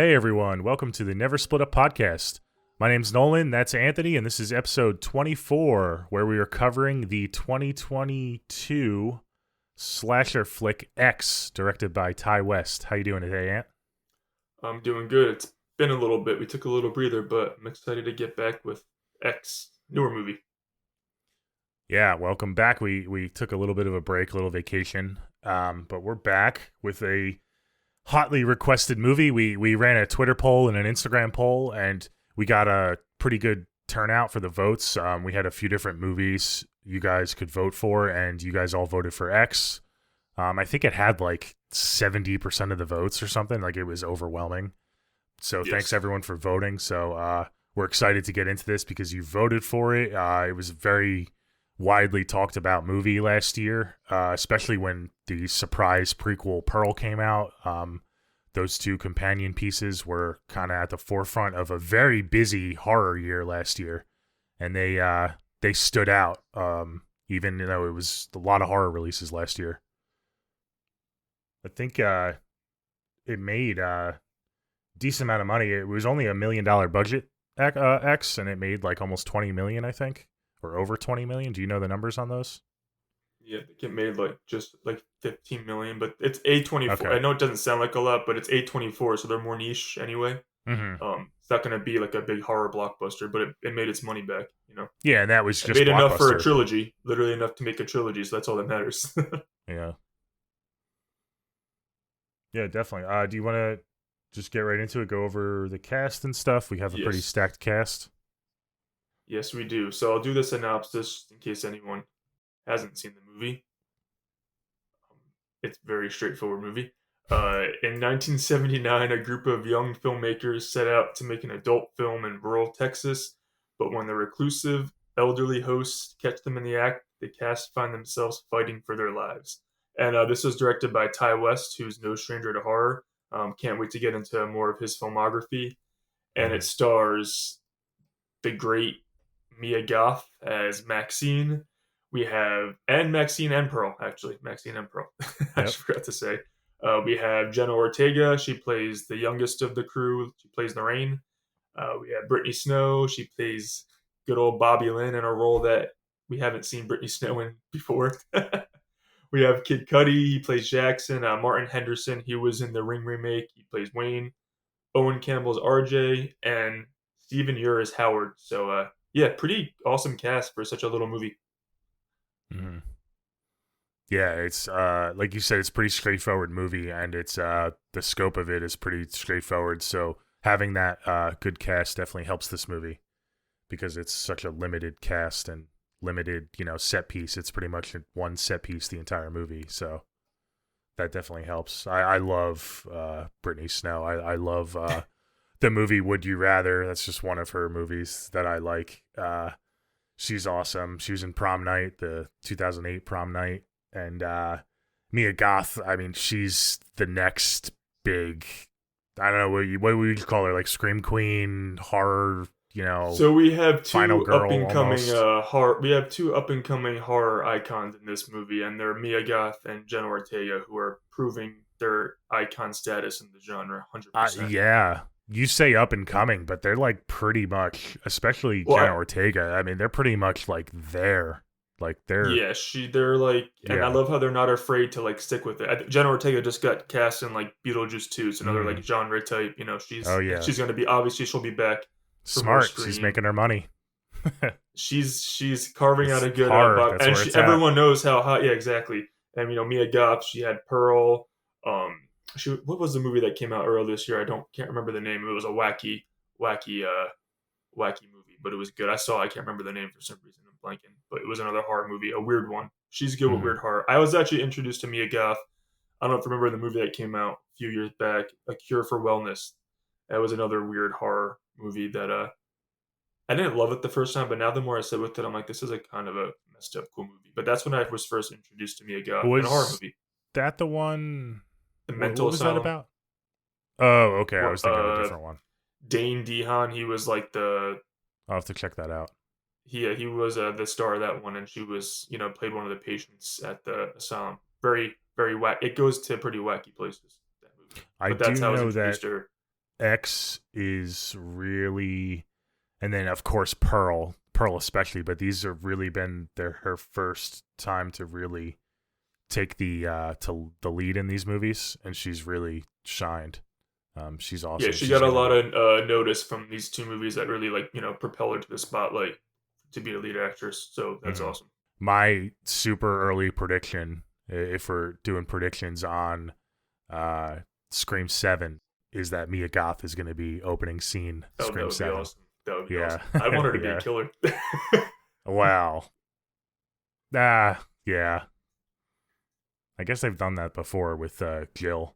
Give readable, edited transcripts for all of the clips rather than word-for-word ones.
Hey everyone, welcome to the Never Split Up podcast. My name's Nolan, that's Anthony, and this is episode 24, where we are covering the 2022 slasher flick X, directed by Ty West. How you doing today, Ant? I'm doing good. It's been a little bit. We took a little breather, but I'm excited to get back with X, newer movie. Yeah, welcome back. We took a little bit of a break, a little vacation, but we're back with a hotly requested movie. We ran a Twitter poll and an Instagram poll, and we got a pretty good turnout for the votes. We had a few different movies you guys could vote for, and you guys all voted for X. I think it had like 70% of the votes or something. Like, it was overwhelming. So Yes. thanks everyone for voting. So we're excited to get into this because you voted for it. It was a very widely talked about movie last year, especially when the surprise prequel Pearl came out. Those two companion pieces were kind of at the forefront of a very busy horror year last year, and they stood out. Even though it was a lot of horror releases last year, I think it made decent amount of money. It was only $1 million budget X, and it made like almost 20 million, I think, or over 20 million. Do you know the numbers on those? Yeah, they get made like just like 15 million, but it's A24. Okay. I know it doesn't sound like a lot, but it's A24, so they're more niche anyway. Hmm. It's not gonna be like a big horror blockbuster, but it made its money back. Yeah, and that was It just made enough for a Blockbuster. trilogy, literally enough to make a trilogy. So that's all that matters. Yeah. Yeah, definitely. Do you want to just get right into it, go over the cast and stuff? We have a pretty Yes, stacked cast. yes, we do. So I'll do the synopsis in case anyone hasn't seen the movie. It's a very straightforward movie. In 1979, a group of young filmmakers set out to make an adult film in rural Texas, but when the reclusive, elderly hosts catch them in the act, the cast find themselves fighting for their lives. And this was directed by Ty West, who's no stranger to horror. Can't wait to get into more of his filmography. And Hmm. it stars the great Mia Goth as Maxine. We have and Maxine and Pearl, actually Maxine and Pearl. I Yep. just forgot to say. We have Jenna Ortega. She plays the youngest of the crew. She plays Lorraine. We have Brittany Snow. She plays good old Bobby Lynn in a role that we haven't seen Brittany Snow in before. We have Kid Cudi. He plays Jackson. Martin Henderson. He was in the Ring remake. He plays Wayne. Owen Campbell's RJ, and Stephen Ure is Howard. So yeah, pretty awesome cast for such a little movie. Hmm. Yeah, it's like you said, it's a pretty straightforward movie, and it's the scope of it is pretty straightforward. So having that good cast definitely helps this movie because it's such a limited cast and limited, set piece. It's pretty much one set piece the entire movie. So that definitely helps. I love Brittany Snow. I love the movie Would You Rather. That's just one of her movies that I like. She's awesome. She was in Prom Night, the 2008 Prom Night. And Mia Goth, I mean, she's the next big, I don't know, what would you call her? Like Scream Queen, horror, So we have final two up girl and coming almost. horror. We have two up and coming horror icons in this movie, and they're Mia Goth and Jenna Ortega, who are proving their icon status in the genre, 100%. Yeah, you say up and coming, but they're like pretty much, especially Well, Jenna Ortega. I mean, they're pretty much like there. Like they're, yeah, they're like, and I yeah. love how they're not afraid to like stick with it. Jenna Ortega just got cast in like Beetlejuice 2. It's another like Mm. genre type. Oh, And yeah. she's gonna be obviously she'll be back for more Smart. She's Scream. making her money. She's carving out It's a good horror. buck, That's and where it's at. everyone knows how hot. Yeah, exactly. And Mia Goth, she had Pearl. What was the movie that came out earlier this year? Can't remember the name. It was a wacky, wacky movie, but it was good. I can't remember the name for some reason. I'm blanking, but it was another horror movie, a weird one. She's good with Hmm. weird horror. I was actually introduced to Mia Goth. I don't know if you remember the movie that came out a few years back, A Cure for Wellness. That was another weird horror movie that I didn't love it the first time, but now the more I sit with it, I'm like, this is a kind of a messed up cool movie. But that's when I was first introduced to Mia Goth in a horror Was movie, that the one? The What Mental was that Asylum. about? Oh, okay. I What was thinking of a different one. Dane DeHaan, he was like I'll have to check that out. he was the star of that one, and she was played one of the patients at the asylum. Very very wack. It goes to pretty wacky places, that movie. I But that's do how I was know introduced that to her. X is really, and then of course Pearl especially, but these have really been her first time to really take the lead in these movies, and she's really shined. She's Yeah, awesome. she She's got a gonna lot be of notice from these two movies that really like propel her to the spotlight to be a lead actress. So that's mhm. awesome. My super early prediction, if we're doing predictions on uh, Scream 7, is that Mia Goth is going to be opening scene Oh, that Scream would be 7. awesome. That would be Yeah. awesome. I want her to be a Yeah. killer. Wow. Yeah. I guess they've done that before with Jill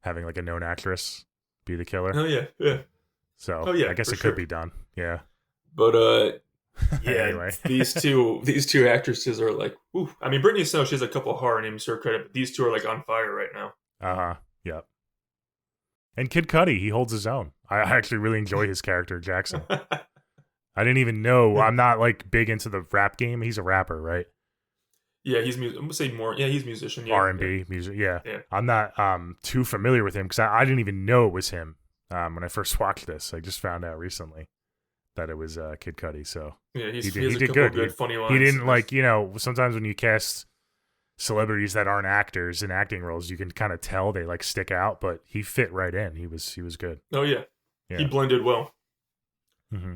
having like a known actress be the killer. Oh yeah, yeah. So Oh yeah, I guess for it could sure. be done. Yeah. But yeah, Anyway. these two actresses are like, ooh. I mean, Brittany Snow, she has a couple horror names to her credit, but these two are like on fire right now. Uh-huh. Yep. And Kid Cudi, he holds his own. I actually really enjoy his character, Jackson. I didn't even know. I'm not like big into the rap game. He's a rapper, right? Yeah, he's music. I'm gonna say more. Yeah, he's a musician. Yeah, yeah, R&B music. Yeah. yeah. I'm not too familiar with him because I didn't even know it was him when I first watched this. I just found out recently that it was Kid Cudi. So Yeah, he he has a did couple good. good funny He lines didn't in this. like, sometimes when you cast celebrities that aren't actors in acting roles, you can kind of tell they like stick out, but he fit right in. He was good. Oh yeah, he Yeah. blended well. Mm-hmm.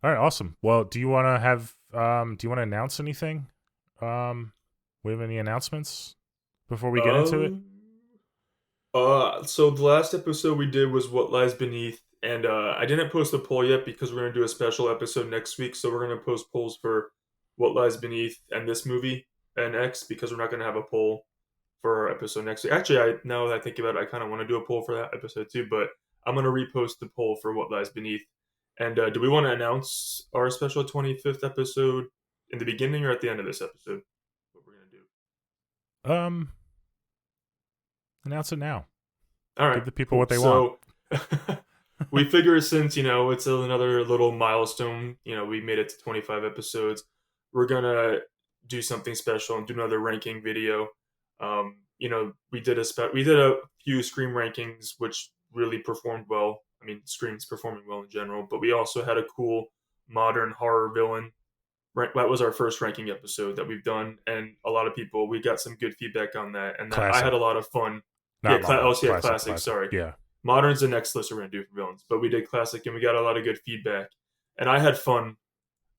All right, awesome. Well, do you want to announce anything? We have any announcements before we get into it? Uh, so the last episode we did was What Lies Beneath, and I didn't post a poll yet because we're gonna do a special episode next week. So we're gonna post polls for What Lies Beneath and this movie and X because we're not gonna have a poll for our episode next week. Actually, now that I think about it, I kind of want to do a poll for that episode too. But I'm gonna repost the poll for What Lies Beneath. And do we want to announce our special 25th episode in the beginning or at the end of this episode? What we're gonna do? Um, announce it now. All right, Give the people cool. what they want. So we figure since it's another little milestone, we made it to 25 episodes, we're gonna do something special and do another ranking video. We did a few Scream rankings which really performed well. I mean, Scream's performing well in general, but we also had a cool modern horror villain. That was our first ranking episode that we've done, and a lot of people we got some good feedback on that, and that I had Classic, a lot of fun. Yeah, not modern. yeah, Classic, classic. classic. Sorry, Yeah. modern's the next list we're gonna do for villains, but we did classic, and we got a lot of good feedback, and I had fun.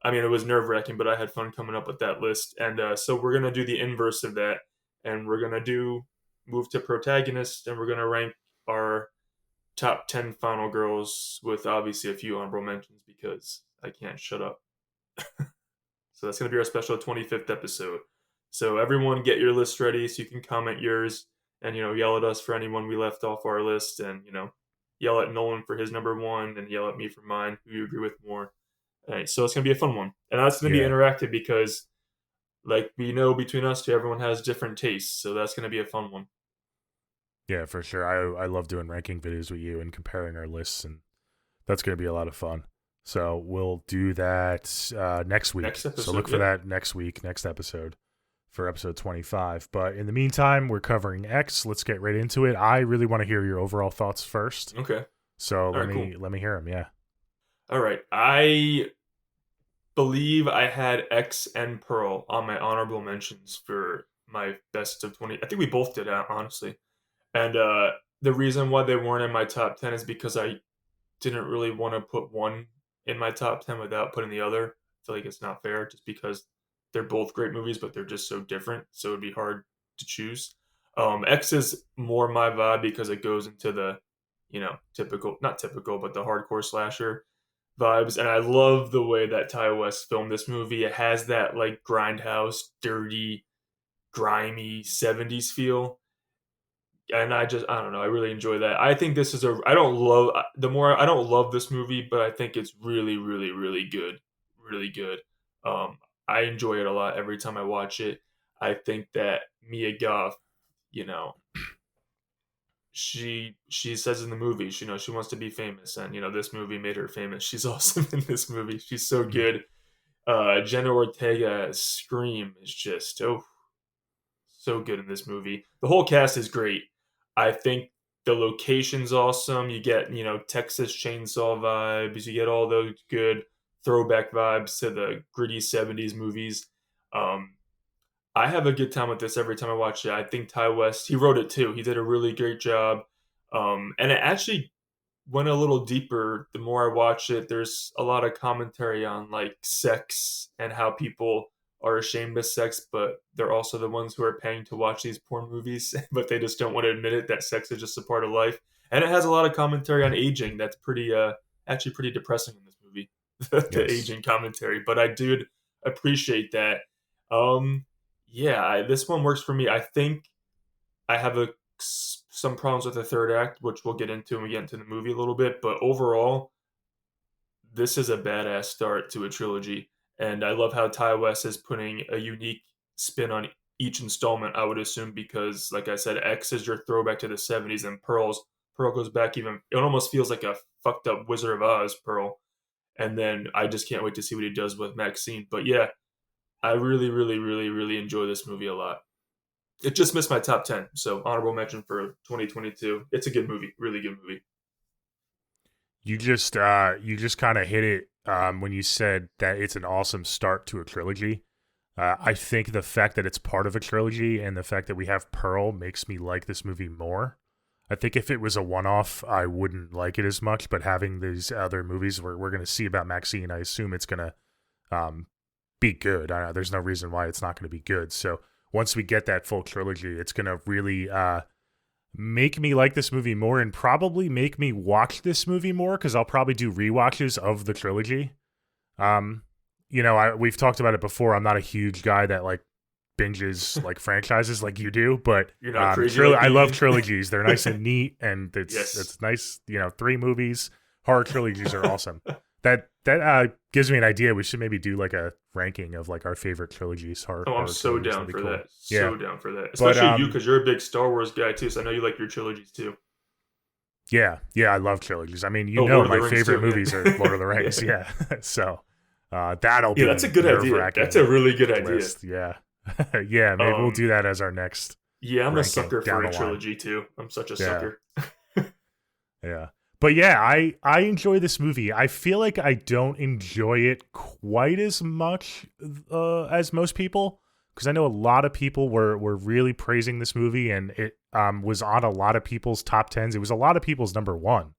I mean, it was nerve wracking, but I had fun coming up with that list, and so we're gonna do the inverse of that, and we're gonna do move to protagonist, and we're gonna rank our top 10 final girls with obviously a few honorable mentions because I can't shut up. So that's going to be our special 25th episode. So everyone get your list ready so you can comment yours and yell at us for anyone we left off our list and yell at Nolan for his number one and yell at me for mine who you agree with more. All right, so it's going to be a fun one. And that's going to be Yeah. interactive because like we know between us two everyone has different tastes. So that's going to be a fun one. Yeah, for sure. I love doing ranking videos with you and comparing our lists, and that's going to be a lot of fun. So we'll do that next week. Next So episode, look for yeah. that next week, next episode for episode 25. But in the meantime, we're covering X. Let's get right into it. I really want to hear your overall thoughts first. Okay. So All right, cool. let me hear them. Yeah. All right. I believe I had X and Pearl on my honorable mentions for my best of 20. I think we both did, honestly. And the reason why they weren't in my top 10 is because I didn't really want to put one in my top 10 without putting the other. I feel like it's not fair just because they're both great movies, but they're just so different. So it'd be hard to choose. X is more my vibe because it goes into the, typical, not typical, but the hardcore slasher vibes. And I love the way that Ty West filmed this movie. It has that like grindhouse, dirty, grimy 70s feel and I don't know, I really enjoy that. I think this is a I don't love the more I don't love this movie, but I think it's really really really good. Really good. Um I enjoy it a lot every time I watch it. I think that Mia Goth, you know, she says in the movie, she wants to be famous and this movie made her famous. She's awesome in this movie. She's so Mhm. good. Jenna Ortega Scream is just so good in this movie. The whole cast is great. I think The location's awesome. You get, Texas Chainsaw vibes. You get all those good throwback vibes to the gritty 70s movies. Um, I have a good time with this every time I watch it. I think Ty West, he wrote it too. He did a really great job. And it actually went a little deeper the more I watch it. There's a lot of commentary on like sex and how people are ashamed of sex, but they're also the ones who are paying to watch these porn movies, but they just don't want to admit it that sex is just a part of life. And it has a lot of commentary on aging that's pretty actually pretty depressing in this movie. The Yes. aging commentary, but I did appreciate that. Um yeah, this one works for me. I think I have some problems with the third act, which we'll get into when we get into the movie a little bit. But overall, this is a badass start to a trilogy, and I love how Ty West is putting a unique spin on each installment. I would assume because, like I said, X is your throwback to the '70s, and Pearl goes back even. It almost feels like a fucked up Wizard of Oz Pearl. And then I just can't wait to see what he does with Maxine. But yeah, I really, really, really, really enjoy this movie a lot. It just missed my top 10, so honorable mention for 2022. It's a good movie, really good movie. You just kind of hit it when you said that it's an awesome start to a trilogy. I think the fact that it's part of a trilogy and the fact that we have Pearl makes me like this movie more. I think if it was a one-off, I wouldn't like it as much. But having these other movies where we're going to see about Maxine, I assume it's going to be good. There's no reason why it's not going to be good. So once we get that full trilogy, it's going to really make me like this movie more and probably make me watch this movie more because I'll probably do rewatches of the trilogy. We've talked about it before. I'm not a huge guy that like binges like franchises like you do, but You're not crazy like I me. love trilogies. They're nice and neat, and Yes. it's nice. 3 movies. Horror trilogies are awesome. That gives me an idea. We should maybe do like a ranking of like our favorite trilogies. Oh, I'm horror so trilogies. down That'd be for cool. that. Yeah, So down for that. but Especially you, because you're a big Star Wars guy too. So I know you like your trilogies too. yeah, I love trilogies. I mean, Lord of the my Rings favorite too, movies yeah. are Lord of the Rings. Yeah. Yeah, so that'll be Yeah, that's a good idea. nerve-wracking That's a really good idea. list. Yeah, yeah. Maybe we'll Um, do that as our next yeah, I'm a ranking sucker down for a the line. trilogy too. I'm such a Yeah, sucker. yeah. But yeah, I enjoy this movie. I feel like I don't enjoy it quite as much as most people because I know a lot of people were really praising this movie and it was on a lot of people's top 10s. It was a lot of people's number 1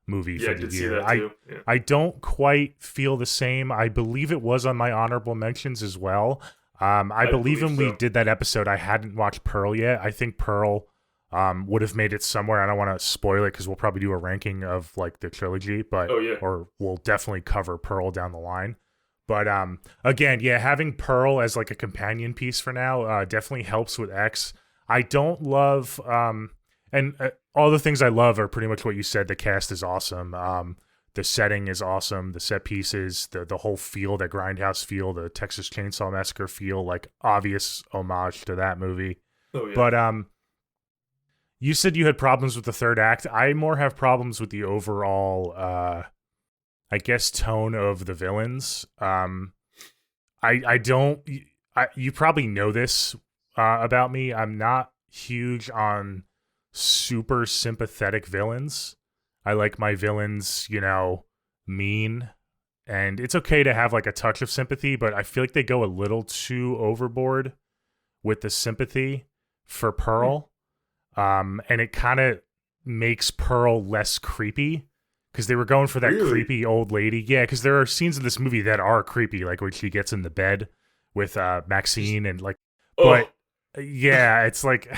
movie Yeah, for I the did see year. that too. Yeah. I don't quite feel the same. I believe it was on my honorable mentions as well. I believe when we so. did that episode, I hadn't watched Pearl yet. I think Pearl would have made it somewhere. I don't want to spoil it because we'll probably do a ranking of like the trilogy, but Oh yeah. or we'll definitely cover Pearl down the line. But again, yeah, having Pearl as like a companion piece for now definitely helps with X. I don't love and all the things I love are pretty much what you said. The cast is awesome. The setting is awesome. The set pieces, the whole feel, that Grindhouse feel, the Texas Chainsaw Massacre feel, like obvious homage to that movie. Oh yeah. But you said you had problems with the third act. I more have problems with the overall, I guess, tone of the villains. I don't. You probably know this about me. I'm not huge on super sympathetic villains. I like my villains, mean. And it's okay to have like a touch of sympathy, but I feel like they go a little too overboard with the sympathy for Pearl. And it kind of makes Pearl less creepy because they were going for that Really? creepy old lady. Yeah, because there are scenes in this movie that are creepy, like when she gets in the bed with Maxine and like, Oh, but yeah, it's like,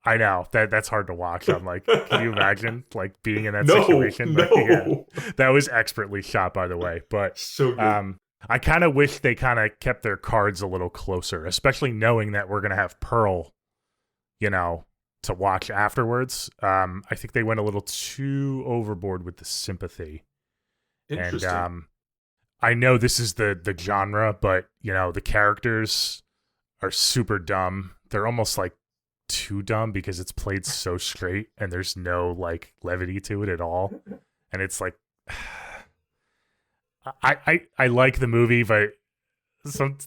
I know that's hard to watch. I'm like, can you imagine like being in that no, situation? But yeah, no. that was expertly shot, by the way. But So good. I kind of wish they kind of kept their cards a little closer, especially knowing that we're gonna have Pearl, to watch afterwards. I think they went a little too overboard with the sympathy. Interesting. And I know this is the genre, but the characters are super dumb. They're almost like too dumb because it's played so straight and there's no like levity to it at all. And it's like I like the movie, but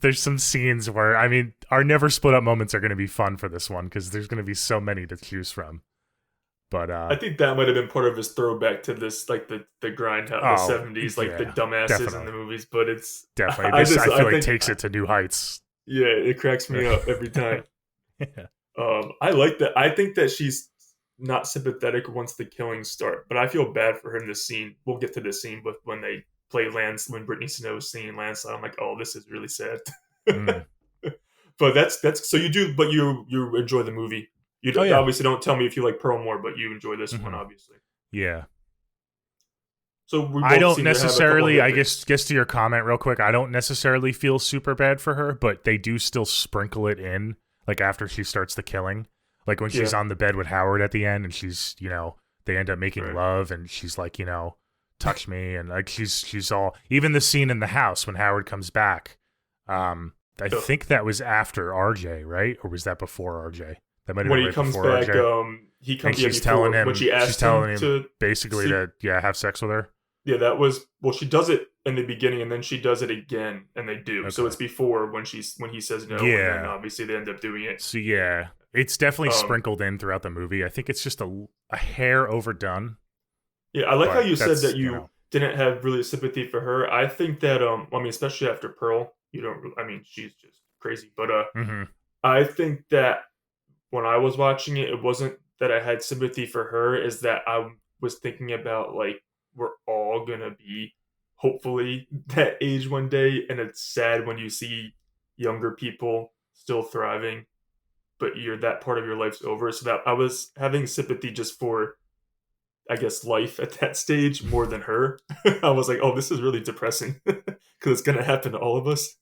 there's some scenes where our never split up moments are going to be fun for this one because there's going to be so many to choose from. But I think that might have been part of his throwback to this, like the grindhouse, the oh '70s, like the yeah, dumbasses in the definitely, movies. But it's definitely. I This just I I feel like think takes it to new heights. yeah, it cracks me up every time. Yeah. I like that. I think that she's not sympathetic once the killings start, but I feel bad for her in this scene. We'll get to this scene, but when they play when Brittany Snow's singing Landslide, I'm like, oh, this is really sad. Mm. But that's so you do, but you enjoy the movie. You Oh yeah. obviously don't tell me if you like Pearl more, but you enjoy this one, Hmm. obviously. Yeah. So we I both don't seem to have a couple necessarily. I guess nitpicks. guess to your comment real quick. I don't necessarily feel super bad for her, but they do still sprinkle it in, like after she starts the killing, like when she's Yeah, on the bed with Howard at the end, and she's they end up making right. love, and she's like touch me, and like she's all, even the scene in the house when Howard comes back. I Ugh. think that was after RJ, right, or was that before RJ? That might have When been he right comes before back, RJ. he And comes before when she she's asked him telling him to basically sleep. to have sex with her. Yeah, that was well. She does it in the beginning, and then she does it again, and they do. So Okay. it's before when he says no, and then Yeah. obviously they end up doing it. So yeah, it's definitely Um, sprinkled in throughout the movie. I think it's just a hair overdone, yeah, I like how but you said that's that you didn't have really sympathy for her. I think that I mean, especially after Pearl, you don't. I mean, she's just crazy, but hmm I think that when I was watching it, it wasn't that I had sympathy for her, is that I was thinking about like we're all gonna be hopefully that age one day, and it's sad when you see younger people still thriving, but you're that part of your life's over. So that I was having sympathy just for I guess life at that stage more than her. I was like, oh, this is really depressing because it's gonna happen to all of us.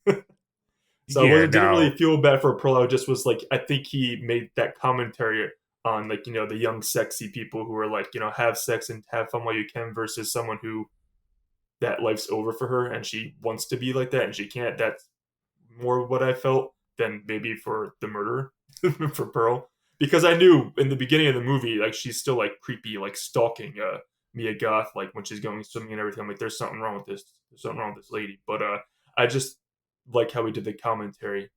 So I yeah, wasn't didn't really no, feel bad for Pearl. I just was like, I think he made that commentary on like the young sexy people who are like have sex and have fun while you can versus someone who that life's over for her and she wants to be like that and she can't. That's more what I felt than maybe for the murderer for Pearl because I knew in the beginning of the movie like she's still like creepy like stalking Mia Goth like when she's going swimming and everything. I'm like, there's something wrong with this. There's something wrong with this lady. But I just like how he did the commentary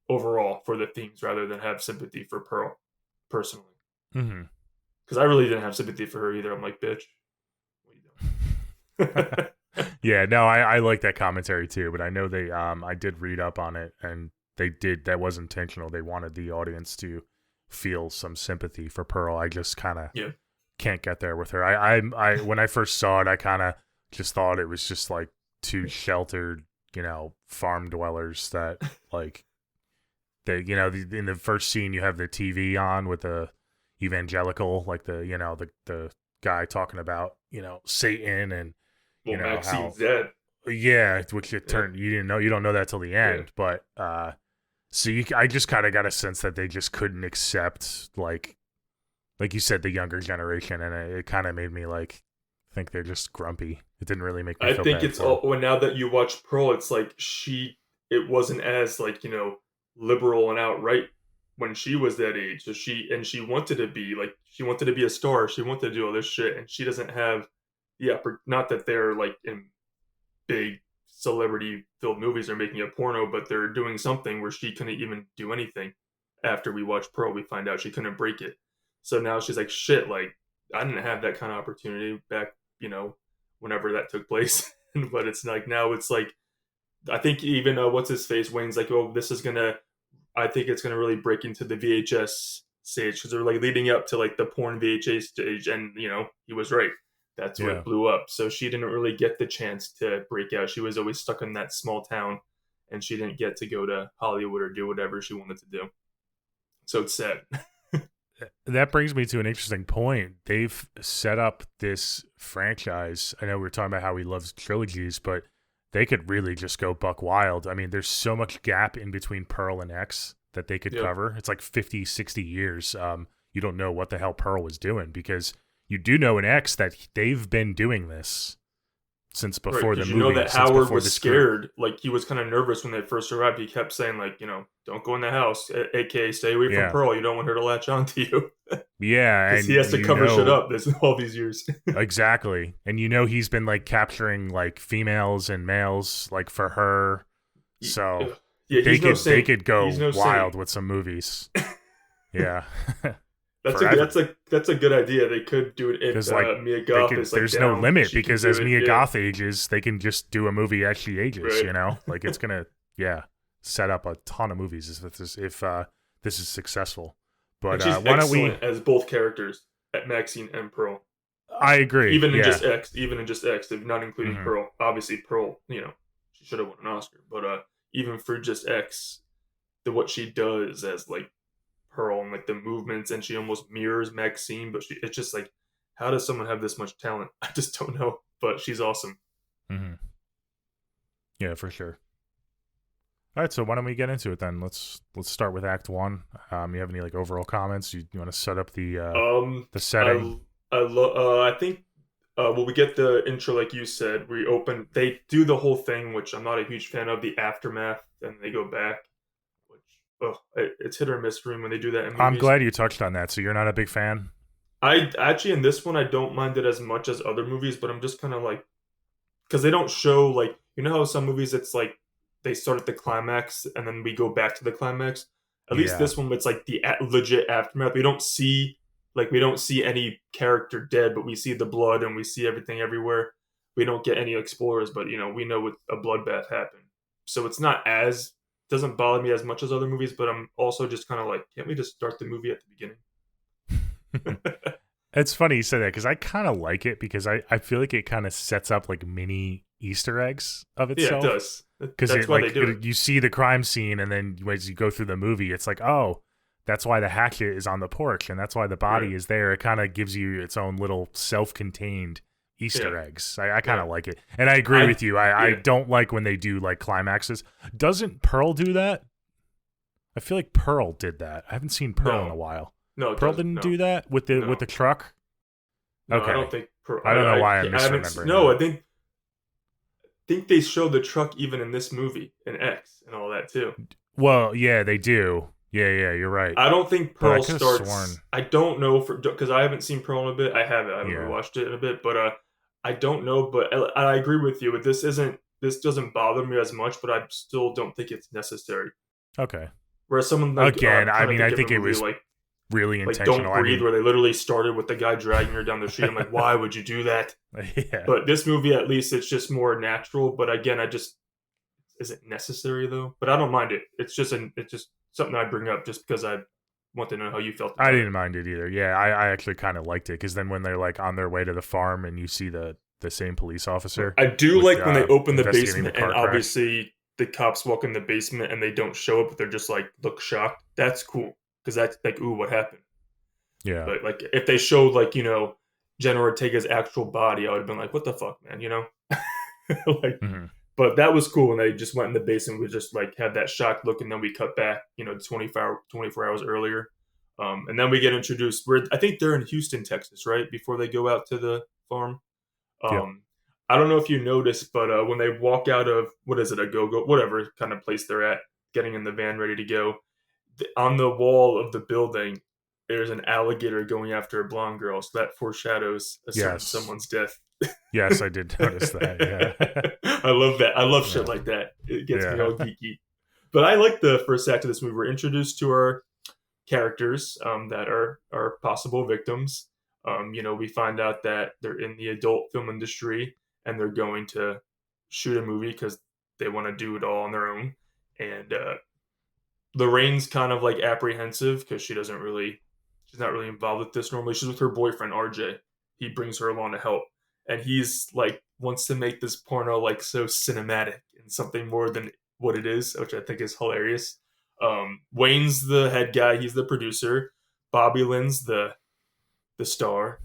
overall for the themes rather than have sympathy for Pearl personally. hmm Because I really didn't have sympathy for her either. I'm like, bitch, what are you doing? yeah, no, I like that commentary too, but I know they I did read up on it, and they did, that was intentional. They wanted the audience to feel some sympathy for Pearl. I just kind of Yeah, can't get there with her. I when I first saw it, I kind of just thought it was just like two sheltered, farm dwellers that like they, in the first scene you have the TV on with the evangelical, like the guy talking about Satan and well, how, Maxine's dead. yeah, which it Yeah, turned, you don't know that till the yeah. end, but so I just kind of got a sense that they just couldn't accept like you said, the younger generation, and it kind of made me like think they're just grumpy. It didn't really make me I feel think bad it's for them. all when now that you watch Pearl, it's like it wasn't as like liberal and outright when she was that age. So she wanted to be like she wanted to be a star. She wanted to do all this shit, and she doesn't have yeah. Not that they're like in big celebrity filled movies are making a porno, but they're doing something where she couldn't even do anything. After we watch Pearl, we find out she couldn't break it. So now she's like, shit, like I didn't have that kind of opportunity back, whenever that took place. But it's like now it's like I think even what's his face Wayne's like, oh, this is gonna. I think it's gonna really break into the VHS stage because they're like leading up to like the porn VHS stage, and he was right. That's what Yeah. blew up. So she didn't really get the chance to break out. She was always stuck in that small town, and she didn't get to go to Hollywood or do whatever she wanted to do. So it's sad. That brings me to an interesting point. They've set up this franchise. I know we were talking about how he loves trilogies, but they could really just go buck wild. I mean, there's so much gap in between Pearl and X that they could Yep. cover. It's like 50, 60 years. You don't know what the hell Pearl was doing, because you do know in X that they've been doing this since Right, before the because you know movie, that since Howard before was this group. scared. Like he was kind of nervous when they first arrived. He kept saying, like, don't go in the house, aka stay away from Yeah. Pearl. You don't want her to latch onto you, Yeah. because he And has to cover shit up this all these years. exactly. And he's been like capturing like females and males like for her. So Yeah, they he's no could saint. go He's no saint. wild with some movies. Yeah. That's a forever. that's a good idea. They could do it if Because like Mia they Goth could, is like there's no down. limit She can because do as it. Mia Yeah, Goth ages, they can just do a movie as she ages. right. You know, like it's gonna yeah set up a ton of movies if this is successful. But And she's why don't we? excellent as both characters, at Maxine and Pearl. I agree. Yeah. Even in just X, if not including Hmm. Pearl. Obviously, Pearl, she should have won an Oscar. But even for just X, what she does as like Pearl and like the movements, and she almost mirrors Maxine. But it's just like, how does someone have this much talent? I just don't know. But she's awesome. Hmm. Yeah, for sure. All right, so why don't we get into it then? Let's start with Act One. You have any like overall comments? You want to set up the setting? I think well, we get the intro like you said. We open. They do the whole thing, which I'm not a huge fan of. The aftermath, and they go back, which it's hit or miss for me when they do that in I'm movies. glad you touched on that. So you're not a big fan? I actually in this one I don't mind it as much as other movies, but I'm just kind of like because they don't show like how some movies it's like they start at the climax and then we go back to the climax. At least Yeah. this one, it's like the legit aftermath. We don't see any character dead, but we see the blood and we see everything everywhere. We don't get any explorers, but we know what a bloodbath happened. So it's not as doesn't bother me as much as other movies, but I'm also just kind of like, can't we just start the movie at the beginning? It's funny you say that because I kind of like it because I feel like it kind of sets up like mini Easter eggs of Yeah, it itself. does. Because That's it why they like do it. you see the crime scene and then as you go through the movie, it's like, oh, that's why the hatchet is on the porch and that's why the Right. body is there. It kind of gives you its own little self-contained Yeah. Easter eggs. I kind Yeah. of like it, and I agree I with you. I yeah. don't like when they do like climaxes. Doesn't Pearl do that? I feel like Pearl did that. I haven't seen Pearl in a No. while. No, it Pearl doesn't. didn't No. do that with the No. truck. No, I don't Okay, think I don't know why I'm I haven't misremembering no, that. I think they show the truck even in this movie in X and all that too. Well, yeah, they do. Yeah, you're right. I don't think But I Pearl could have starts. sworn. I don't know for because I haven't seen Pearl in a bit. I haven't Yeah. rewatched it in a bit, but I don't know. But I agree with you. But this doesn't bother me as much. But I still don't think it's necessary. Okay. Whereas someone like Again, I'm I trying to mean, think I of a think it movie was really like Don't intentional. I Breathe, mean, where they literally started with the guy dragging her down the street. I'm like, why would you do that? yeah. But this movie, at least, it's just more natural. But again, I just is it necessary though? But I don't mind it. It's just something I bring up just because I want to know how you felt I about it. didn't mind it either. Yeah, I actually kind of liked it because then when they're like on their way to the farm and you see the same police officer I do with like when they open the investigating the basement and car crash. obviously the cops walk in the basement and they don't show up, but they're just like look shocked. That's cool because that's like, ooh, what happened? Yeah. But like if they showed like Jenna Ortega's actual body, I would have been like, what the fuck, man? Like, Hmm. but that was cool. And they just went in the basement. We just like had that shocked look, and then we cut back, 24 hours earlier. And then we get introduced. I think they're in Houston, Texas, right? Before they go out to the farm. Yep. Um, I don't know if you noticed, but when they walk out of what is it, a go-go, whatever kind of place they're at, getting in the van ready to go, on the wall of the building, there's an alligator going after a blonde girl. So that foreshadows a certain Yes. someone's death. Yes, I did notice that. Yeah. I love that. I love shit Yeah. like that. It gets me Yeah. all geeky. But I like the first act of this movie. We're introduced to our characters that are possible victims. We find out that they're in the adult film industry and they're going to shoot a movie because they want to do it all on their own. And Lorraine's kind of like apprehensive because she's not really involved with this normally. She's with her boyfriend RJ. He brings her along to help, and he's like wants to make this porno like so cinematic and something more than what it is, which I think is hilarious. Wayne's the head guy. He's the producer. Bobby Lynn's the star,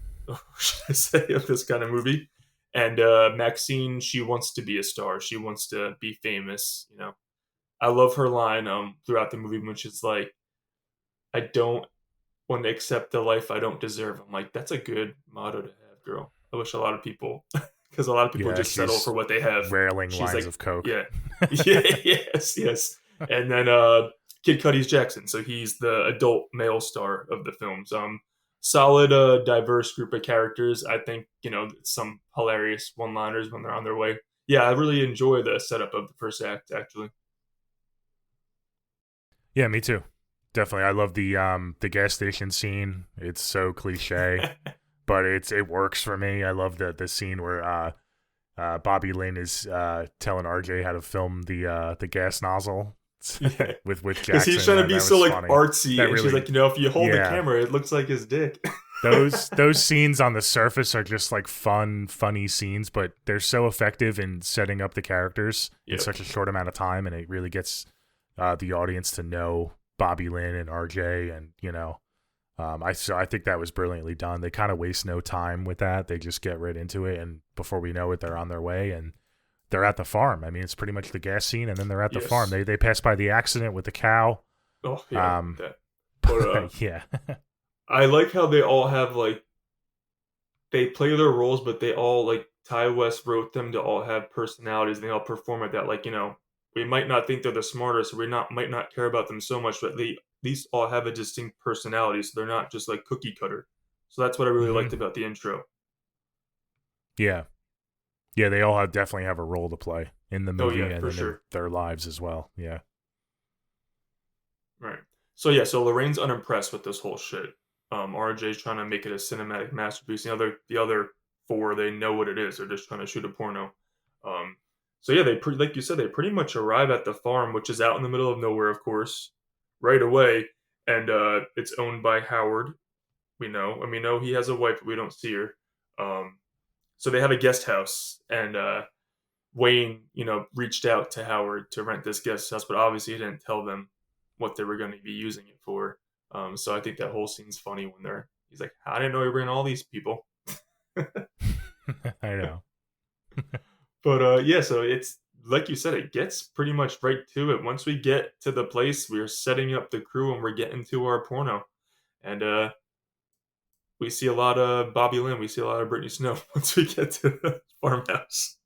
should I say, of this kind of movie. And Maxine, she wants to be a star. She wants to be famous. I love her line throughout the movie, which is like, "I don't want to accept the life I don't deserve." I'm like, that's a good motto to have, girl. I wish a lot of people, because a lot of people Yeah, just settle for she's what they have. railing She's lines like, of coke. yeah, yeah, yes, yes. And then Kid Cudi's Jackson, so he's the adult male star of the films. Solid, diverse group of characters. I think some hilarious one-liners when they're on their way. Yeah, I really enjoy the setup of the first act. Actually, Yeah, me too. definitely. I love the gas station scene. It's so cliche, but it works for me. I love the scene where Bobby Lynn is telling RJ how to film the gas nozzle Yeah, with because he's Jackson. trying to That be that so was like funny. artsy, That and she's really, like, you know, if you hold the yeah. camera, it looks like his dick. Those scenes on the surface are just like fun, funny scenes, but they're so effective in setting up the characters in Yep. such a short amount of time, and it really gets the audience to know Bobby Lynn and RJ, and I think that was brilliantly done. They kind of waste no time with that. They just get right into it, and before we know it, they're on their way and they're at the farm. I mean, it's pretty much the gas scene, and then they're at the farm. Yes. They pass by the accident with the cow. Oh yeah, I love Um, that. But yeah, I like how they all have like they play their roles, but they all like Ty West wrote them to all have personalities. And they all perform at that. Like we might not think they're the smartest, or we not might not care about them so much, but they at least all have a distinct personality, so they're not just like cookie cutter. So that's what I really hmm liked about the intro. yeah, yeah. They all definitely have a role to play in the Oh movie yeah, and for in sure. their lives as well. Yeah. Right. So yeah, so Lorraine's unimpressed with this whole shit. RJ's trying to make it a cinematic masterpiece. The other four, they know what it is. They're just trying to shoot a porno. Um, so yeah, like you said, they pretty much arrive at the farm, which is out in the middle of nowhere, of course, right away, and it's owned by Howard. We know, and we know he has a wife, but we don't see her. Um, so they have a guest house, and Wayne, reached out to Howard to rent this guest house, but obviously he didn't tell them what they were going to be using it for. So I think that whole scene's funny when he's like, I didn't know you were bringing all these people. I know. But yeah, so it's like you said, it gets pretty much right to it. Once we get to the place, we're setting up the crew and we're getting to our porno. And we see a lot of Bobby Lynn, we see a lot of Brittany Snow once we get to the farmhouse.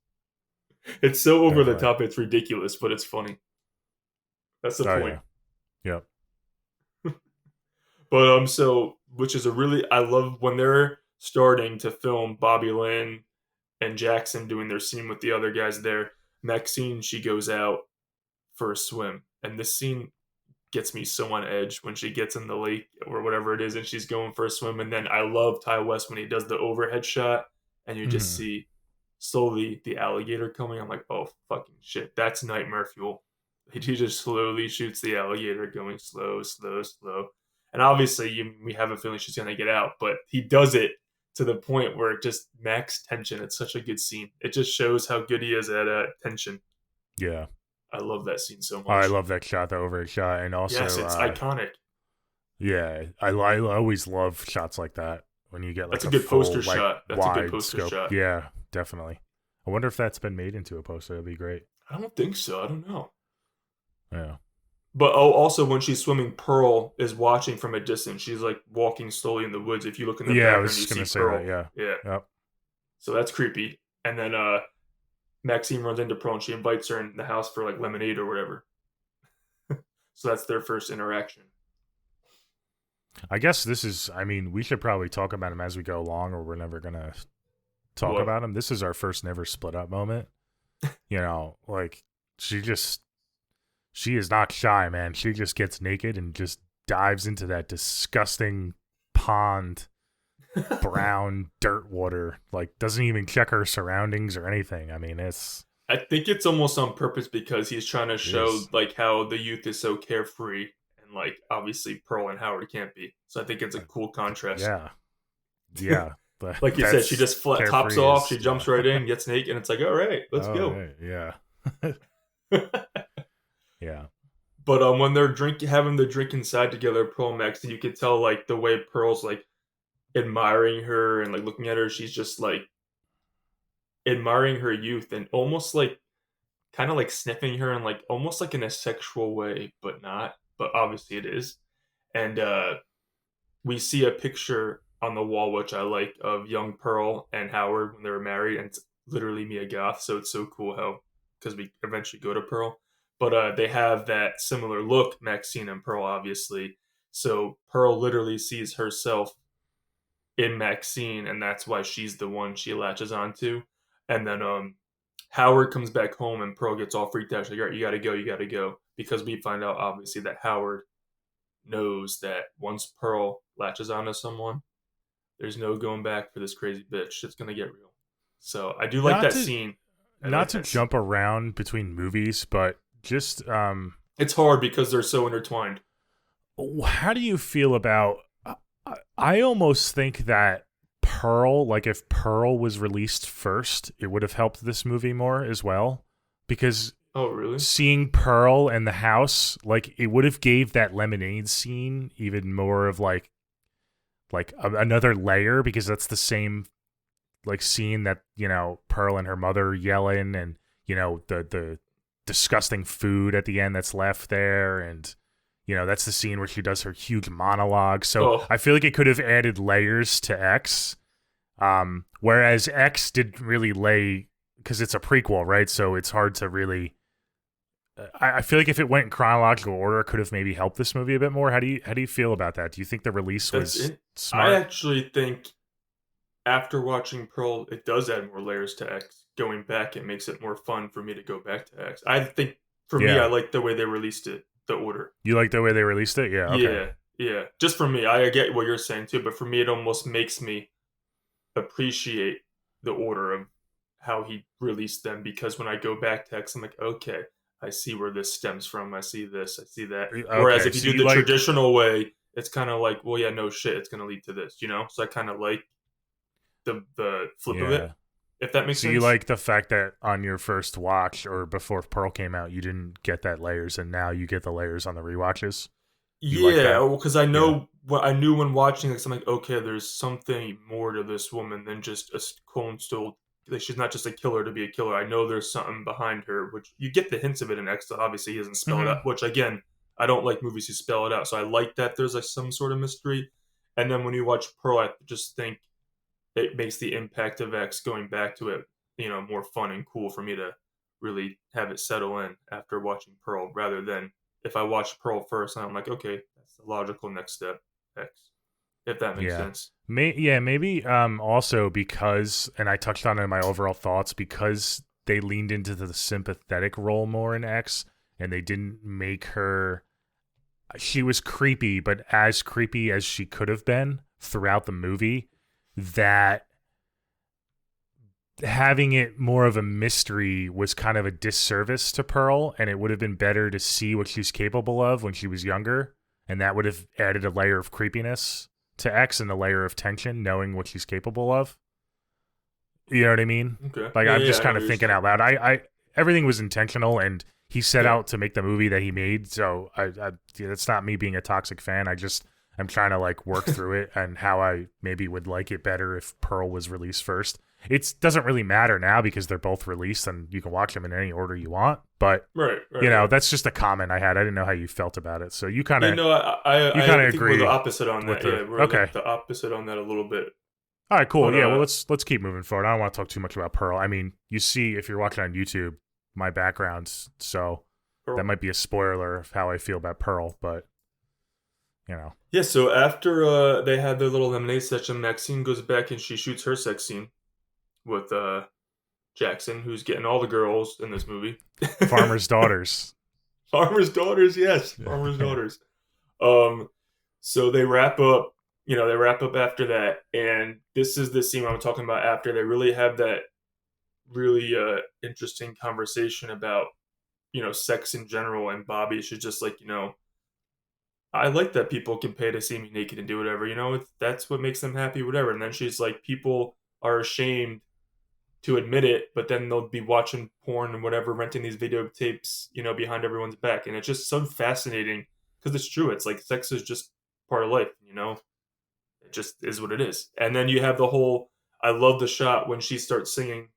It's so over the Definitely. top, it's ridiculous, but it's funny. That's the Oh point. yeah. Yep. But so which is a really I love when they're starting to film Bobby Lynn and Jackson doing their scene with the other guys there. Maxine, she goes out for a swim, and this scene gets me so on edge when she gets in the lake or whatever it is, and she's going for a swim. And then I love Ty West when he does the overhead shot, and you just hmm see slowly the alligator coming. I'm like, oh fucking shit, that's nightmare fuel. He just slowly shoots the alligator, going slow, slow, slow. And obviously, we have a feeling she's gonna get out, but he does it to the point where it just max tension. It's such a good scene. It just shows how good he is at tension. Yeah. I love that scene so I much. love that shot, the overhead shot, and Yes, also, it's iconic. yeah, I always love shots like that when you get That's like a a good poster full like shot. That's a good wide poster scope. shot. Yeah, definitely. I wonder if that's been made into a poster. That'd be great. I don't think so. I don't know. Yeah. But oh, also when she's swimming, Pearl is watching from a distance. She's like walking slowly in the woods. If you look in the Yeah, I was background, you just see gonna say that. Pearl. Yeah. Yeah, Yep. so that's creepy. And then Maxine runs into Pearl and she invites her in the house for like lemonade or whatever. So that's their first interaction. I guess this is. I mean, we should probably talk about him as we go along, or we're never gonna talk What? about him. This is our first never split up moment. Like she just she is not shy, man. She just gets naked and just dives into that disgusting pond, brown dirt water. Like doesn't even check her surroundings or anything. I mean, I think it's almost on purpose because he's trying to it show is. like how the youth is so carefree and like obviously Pearl and Howard can't be. So I think it's a cool contrast. Yeah, yeah. But Like you said, she that's just hops carefree off, she is jumps yeah. right in, gets naked, and it's like, all right, let's Oh go. right, yeah, yeah. But when they're having the drink inside together, Pearl and Max, and you could tell like the way Pearl's like admiring her and like looking at her, she's just like admiring her youth and almost like kind of like sniffing her and like almost like in a sexual way, but not. But obviously it is. And we see a picture on the wall, which I like, of young Pearl and Howard when they were married, and it's literally Mia Goth. So it's so cool how because we eventually go to Pearl, but they have that similar look, Maxine and Pearl, obviously. So Pearl literally sees herself in Maxine, and that's why she's the one she latches onto. And then Howard comes back home, and Pearl gets all freaked out. She's like, "All right, you gotta go, because we find out obviously that Howard knows that once Pearl latches onto someone, there's no going back for this crazy bitch. It's gonna get real. So I do like Not that to scene. I not like to that scene. jump around between movies, but just It's hard because they're so intertwined. how do you feel about? I almost think that Pearl, like if Pearl was released first, it would have helped this movie more as well, because Oh, really? seeing Pearl and the house, like it would have gave that lemonade scene even more of another layer, because that's the same like scene that Pearl and her mother yelling, and the disgusting food at the end that's left there, and that's the scene where she does her huge monologue. So Oh, I feel like it could have added layers to X, whereas X didn't really lay, because it's a prequel, right? So it's hard to really. I feel like if it went in chronological order, it could have maybe helped this movie a bit more. How do you feel about that? Do you think the release that's was it. I smart? actually think after watching Pearl, it does add more layers to X. Going back, it makes it more fun for me to go back to X. I think for me, I Yeah, like the way they released it, the order. you like the way they released it? Yeah. Okay. Yeah, yeah. Just for me, I get what you're saying too, but for me, it almost makes me appreciate the order of how he released them because when I go back to X, I'm like, okay, I see where this stems from. I see this, I see that. Whereas Okay. if you So do you the like traditional way, it's kind of like, well, yeah, no shit, it's going to lead to this, you know? So I kind of like the flip of it, yeah. if that makes So you sense. like the fact that on your first watch or before Pearl came out, you didn't get that layers, and now you get the layers on the rewatches. You like Yeah, that? because I Yeah. know what I knew when watching this. I'm like, okay, there's something more to this woman than just a clone still. Like, she's not just a killer to be a killer. I know there's something behind her, which you get the hints of it in X. Obviously, he doesn't spell it Hmm. out. Which again, I don't like movies who spell it out. So I like that there's like some sort of mystery. And then when you watch Pearl, I just think it makes the impact of X going back to it, more fun and cool for me to really have it settle in after watching Pearl, rather than if I watched Pearl first and I'm like, okay, that's the logical next step, X, if that makes Yeah. sense. Yeah, maybe also because, and I touched on it in my overall thoughts, because they leaned into the sympathetic role more in X, and they didn't make her, she was creepy, but as creepy as she could have been throughout the movie, that having it more of a mystery was kind of a disservice to Pearl, and it would have been better to see what she's capable of when she was younger, and that would have added a layer of creepiness to X and a layer of tension, knowing what she's capable of. You know what I mean? Okay. Like, Yeah, I'm yeah, just I know kind what of you're thinking saying. out loud. I everything was intentional, and he set Yeah. out to make the movie that he made. So it's not me being a toxic fan. I'm trying to like work through it and how I maybe would like it better if Pearl was released first. It doesn't really matter now because they're both released and you can watch them in any order you want. But Right, right, right. that's just a comment I had. I didn't know how you felt about it. So Yeah, no, you kind I of think we're the agree opposite on with that. the Yeah, we're okay. like the opposite on that a little bit. All right, cool. But Yeah, well, let's keep moving forward. I don't want to talk too much about Pearl. I mean, you see if you're watching on YouTube my backgrounds, so that Pearl. might be a spoiler of how I feel about Pearl, but you know. Yeah, so after they had their little lemonade session, Maxine goes back and she shoots her sex scene with Jackson, who's getting all the girls in this movie. Farmer's daughters. Farmer's daughters, yes, farmer's Yeah. daughters. Um, so they wrap up, they wrap up after that, and this is the scene I'm talking about after they really have that really interesting conversation about, sex in general, and Bobby should just like, I like that people can pay to see me naked and do whatever, that's what makes them happy, whatever. And then she's like, people are ashamed to admit it, but then they'll be watching porn and whatever, renting these videotapes, behind everyone's back. And it's just so fascinating because it's true. It's like sex is just part of life, It just is what it is. And then you have the whole, I love the shot when she starts singing,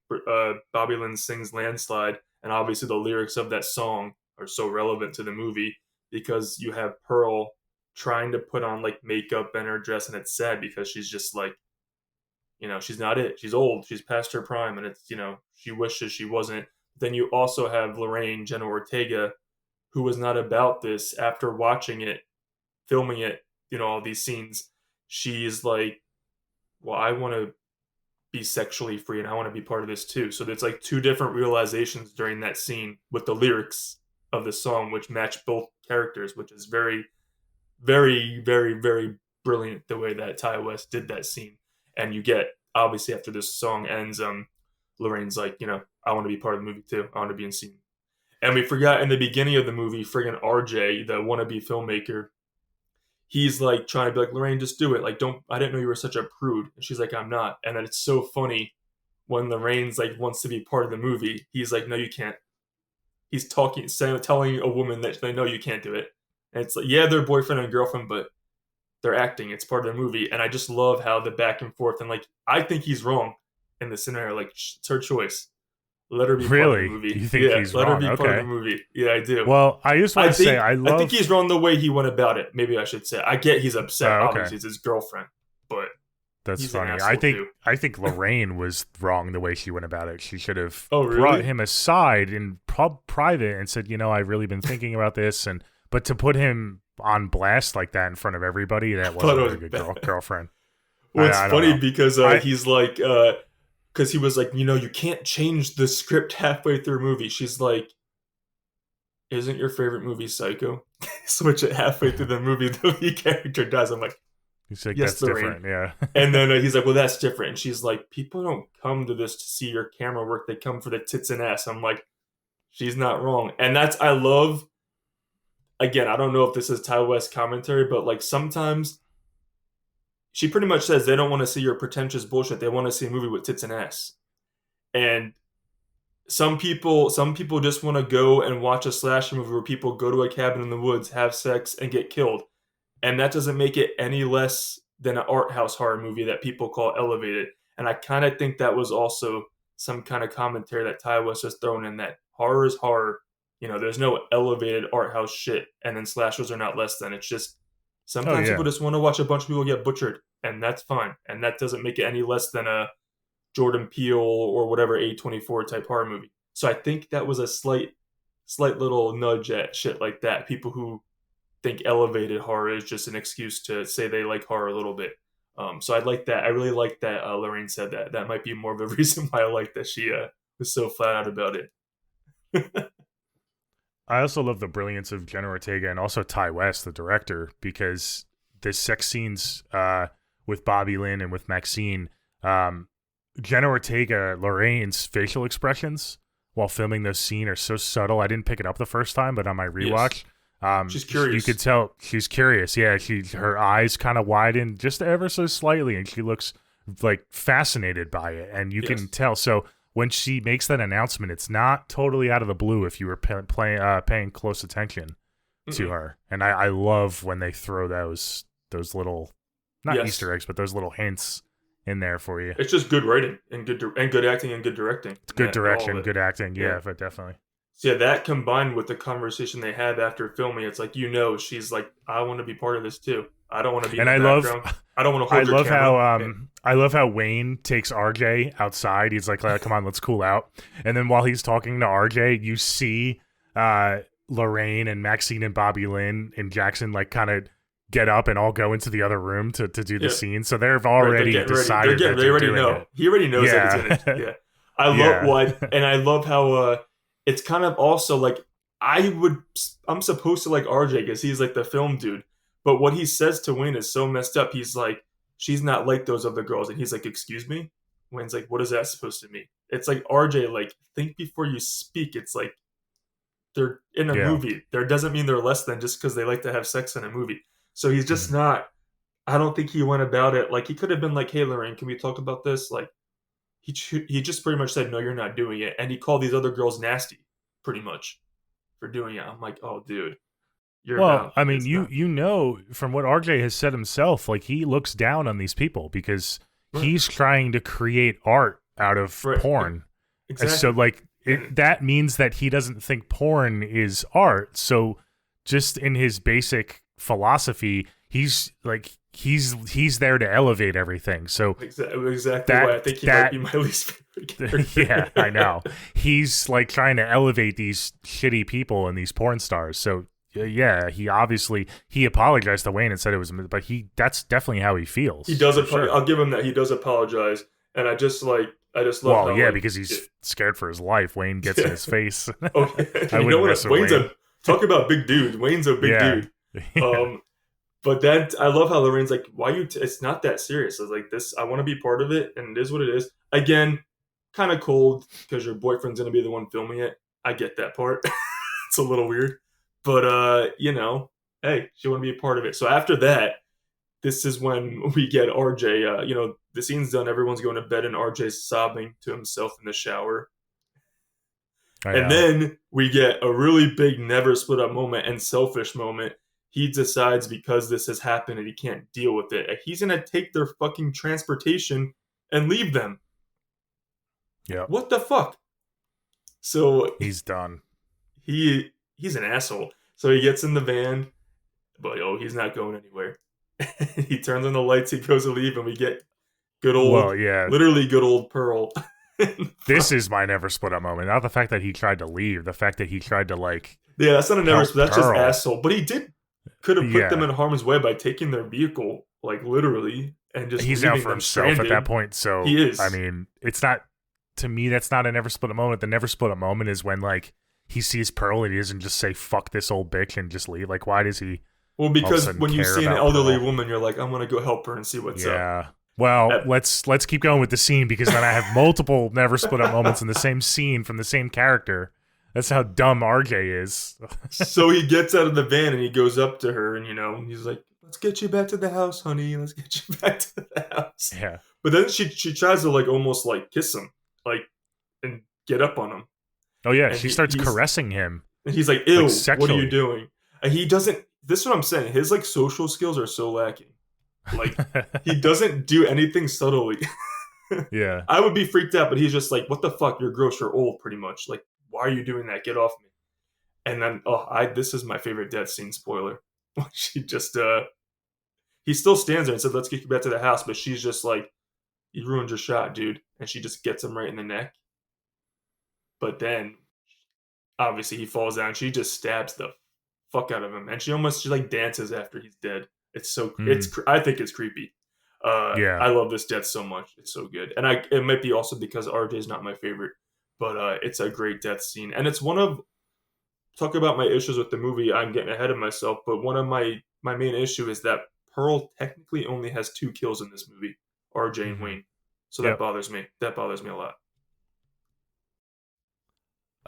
Bobby Lynn sings Landslide, and obviously the lyrics of that song are so relevant to the movie because you have Pearl trying to put on like makeup and her dress, and it's sad because she's just like, she's not it. She's old. She's past her prime, and it's she wishes she wasn't. Then you also have Lorraine Jenna Ortega, who was not about this. After watching it, filming it, all these scenes, she's like, well, I want to be sexually free, and I want to be part of this too. So there's like two different realizations during that scene with the lyrics of the song, which match both characters, which is very very, very, very brilliant the way that Ty West did that scene. And you get obviously after this song ends, Lorraine's like, I want to be part of the movie too. I want to be in scene. And we forgot in the beginning of the movie, friggin' RJ, the wannabe filmmaker, he's like trying to be like, Lorraine, just do it. Like, don't, I didn't know you were such a prude. And she's like, I'm not. And then it's so funny when Lorraine's like wants to be part of the movie. He's like, no, you can't. He's telling a woman that they know you can't do it. And it's like, yeah, they're boyfriend and girlfriend, but they're acting. It's part of the movie. And I just love how the back and forth. And like, I think he's wrong in the scenario. Like, it's her choice. Let her be part of the Really? movie. You think he's let wrong? her be part of Okay. the movie. Yeah, I do. Well, I just want to say I think he's wrong the way he went about it. Maybe I should say. I get he's upset. Oh, okay. Obviously, it's his girlfriend, but That's he's an funny. asshole too. I think Lorraine was wrong the way she went about it. She should have really? brought him aside in private and said, I've really been thinking about this, but to put him on blast like that in front of everybody, that wasn't a good girlfriend. Well, it's funny because he's like, because he was like, you can't change the script halfway through a movie. She's like, isn't your favorite movie Psycho? Switch it halfway through the movie, the lead character dies. I'm like, he's like, yes, that's different, yeah. And then he's like, well, that's different. And she's like, people don't come to this to see your camera work. They come for the tits and ass. I'm like, she's not wrong. And I love, again, I don't know if this is Ty West commentary, but like sometimes she pretty much says they don't want to see your pretentious bullshit. They want to see a movie with tits and ass. And some people just want to go and watch a slasher movie where people go to a cabin in the woods, have sex, and get killed. And that doesn't make it any less than an art house horror movie that people call elevated. And I kind of think that was also some kind of commentary that Ty West was throwing in, that horror is horror. There's no elevated art house shit, and then slashers are not less than. It's just sometimes people just want to watch a bunch of people get butchered, and that's fine. And that doesn't make it any less than a Jordan Peele or whatever A24 type horror movie. So I think that was a slight little nudge at shit like that. People who think elevated horror is just an excuse to say they like horror a little bit. So I like that. I really like that Lorraine said that. That might be more of a reason why I like that she was so flat out about it. I also love the brilliance of Jenna Ortega and also Ty West, the director, because the sex scenes with Bobby Lynn and with Maxine, Jenna Ortega, Lorraine's facial expressions while filming those scenes are so subtle. I didn't pick it up the first time, but on my rewatch, she's curious. You could tell she's curious. Yeah, her eyes kind of widen just ever so slightly, and she looks like fascinated by it, and you can tell. So when she makes that announcement, it's not totally out of the blue if you were paying close attention to her. And I love when they throw those little, not Easter eggs, but those little hints in there for you. It's just good writing and good acting and good directing. It's good direction, good acting. Yeah, but definitely. So yeah, that combined with the conversation they had after filming, it's like, she's like, I want to be part of this too. I don't want to be in the background. I don't want to hold your camera. I love how Wayne takes RJ outside. He's like, come on, let's cool out. And then while he's talking to RJ, you see Lorraine and Maxine and Bobby Lynn and Jackson like kind of get up and all go into the other room to do the scene. So they've already decided that they already doing know. it. He already knows that it's in it. Yeah. I love how it's kind of also like I'm supposed to like RJ because he's like the film dude. But what he says to Wayne is so messed up. He's like, she's not like those other girls. And he's like, excuse me? Wayne's like, what is that supposed to mean? It's like, RJ, like, think before you speak. It's like, they're in a movie. There doesn't mean they're less than just because they like to have sex in a movie. So he's just not, I don't think he went about it. Like, he could have been like, hey, Lorraine, can we talk about this? Like, he just pretty much said, no, you're not doing it. And he called these other girls nasty, pretty much, for doing it. I'm like, oh, dude. I mean, you know from what RJ has said himself, like he looks down on these people because he's trying to create art out of porn. Exactly. So like that means that he doesn't think porn is art. So just in his basic philosophy, he's there to elevate everything. So exactly why I think he might be my least favorite character. Yeah, I know. He's like trying to elevate these shitty people and these porn stars. So yeah, he apologized to Wayne and said it was, but that's definitely how he feels. He does. I'll give him that. He does apologize, and I just love. Well, yeah, because he's scared for his life. Wayne gets in his face. Oh, you know what? Wayne's talk about big dude. Wayne's a big dude. But that I love how Lorraine's like, why you? It's not that serious. I was like, this. I want to be part of it, and it is what it is. Again, kind of cold because your boyfriend's gonna be the one filming it. I get that part. It's a little weird, but hey, she want to be a part of it. So after that, this is when we get RJ. The scene's done. Everyone's going to bed, and RJ's sobbing to himself in the shower. Oh, And yeah. then we get a really big never split up moment and selfish moment. He decides because this has happened and he can't deal with it, he's gonna take their fucking transportation and leave them. Yep. What the fuck? So He's done. he's an asshole. So he gets in the van, but he's not going anywhere. He turns on the lights, he goes to leave, and we get good Well, old, yeah. literally good old Pearl. This is my never split up moment. Not the fact that he tried to leave. The fact that he tried to Yeah, that's not a never help split. That's just Pearl. asshole. But he could have put them Yeah. in harm's way by taking their vehicle, like literally, and just He's leaving out for them himself stranded. at that point. So He is. I mean, it's not, to me, that's not a never split up moment. The never split up moment is when he sees Pearl and he doesn't just say fuck this old bitch and just leave. Like, why does he Well, all of a because sudden when you care see an about elderly Pearl? woman, you're like, I'm gonna go help her and see what's up. Yeah. Well, Uh, let's keep going with the scene, because then I have multiple never split up moments in the same scene from the same character. That's how dumb RJ is. So he gets out of the van and he goes up to her and he's like, "Let's get you back to the house, honey. Let's get you back to the house." Yeah. But then she tries to almost kiss him, and get up on him, Oh yeah, and she starts he's caressing him like, "Ew, what are sexually. you doing?" And he doesn't. This is what I'm saying. His social skills are so lacking. He doesn't do anything subtly. Yeah. I would be freaked out, but he's just like, "What the fuck? You're gross. You're old, pretty much. Like, why are you doing that? Get off me!" And then, this is my favorite death scene. Spoiler. She just, he still stands there and said, "Let's get you back to the house," but she's just like, "You ruined your shot, dude," and she just gets him right in the neck. But then, obviously, he falls down. She just stabs the fuck out of him, and she dances after he's dead. It's so I think it's creepy. Yeah. I love this death so much. It's so good, and it might be also because RJ is not my favorite, but it's a great death scene, and it's one of talk about my issues with the movie. I'm getting ahead of myself, but one of my main issue is that Pearl technically only has 2 kills in this movie, RJ and Mm-hmm. Wayne. So that Yep. bothers me. That bothers me a lot.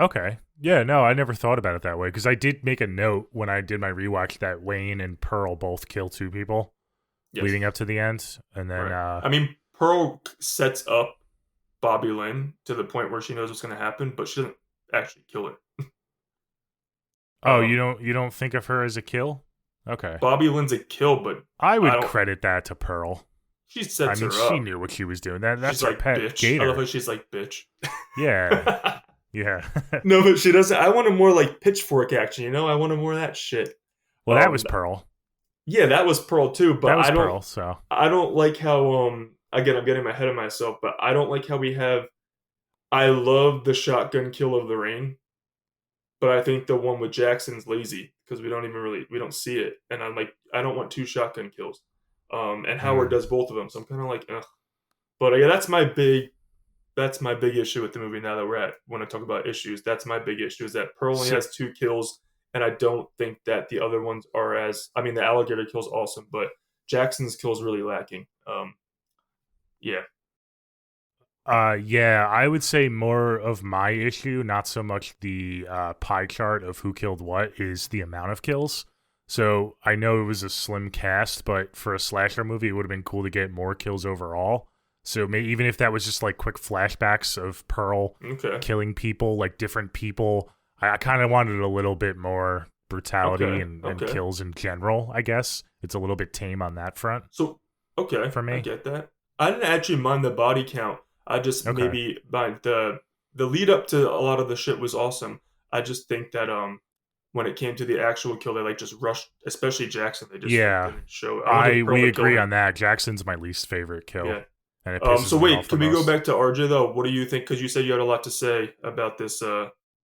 Okay. Yeah, no, I never thought about it that way, because I did make a note when I did my rewatch that Wayne and Pearl both kill 2 people Yes. leading up to the end. And then Right. I mean, Pearl sets up Bobby Lynn to the point where she knows what's going to happen, but she doesn't actually kill her. you don't think of her as a kill? Okay. Bobby Lynn's a kill, but I would don't. credit that to Pearl. She sets I mean, her she up. knew what she was doing. That's She's her like, pet bitch. gator. I love how she's like, bitch. Yeah. Yeah. No, but she doesn't. I want a more pitchfork action. I want a more of that shit. Well, that was Pearl. Yeah, that was Pearl too. But That was Pearl. So I don't like how again, I'm getting ahead of myself, but I don't like how we have. I love the shotgun kill of the rain, but I think the one with Jackson's lazy because we don't see it, and I'm like, I don't want 2 shotgun kills. And Howard does both of them, so I'm kind of like, ugh. But yeah, that's my big issue with the movie. Now that when I talk about issues, that's my big issue is that Pearl only has 2 kills, and I don't think that the other ones are as. I mean, the alligator kill's awesome, but Jackson's kill's really lacking. Yeah. Yeah, I would say more of my issue, not so much the pie chart of who killed what, is the amount of kills. So I know it was a slim cast, but for a slasher movie, it would have been cool to get more kills overall. So maybe even if that was just quick flashbacks of Pearl killing people, different people, I kind of wanted a little bit more brutality and kills in general, I guess. It's a little bit tame on that front. So, for me. I get that. I didn't actually mind the body count. I just maybe mind the lead up to a lot of the shit was awesome. I just think that when it came to the actual kill, they just rushed, especially Jackson. They just didn't show. We agree on that. Jackson's my least favorite kill. Yeah. And it pisses so me wait, off can we go back to RJ though? What do you think? Because you said you had a lot to say about this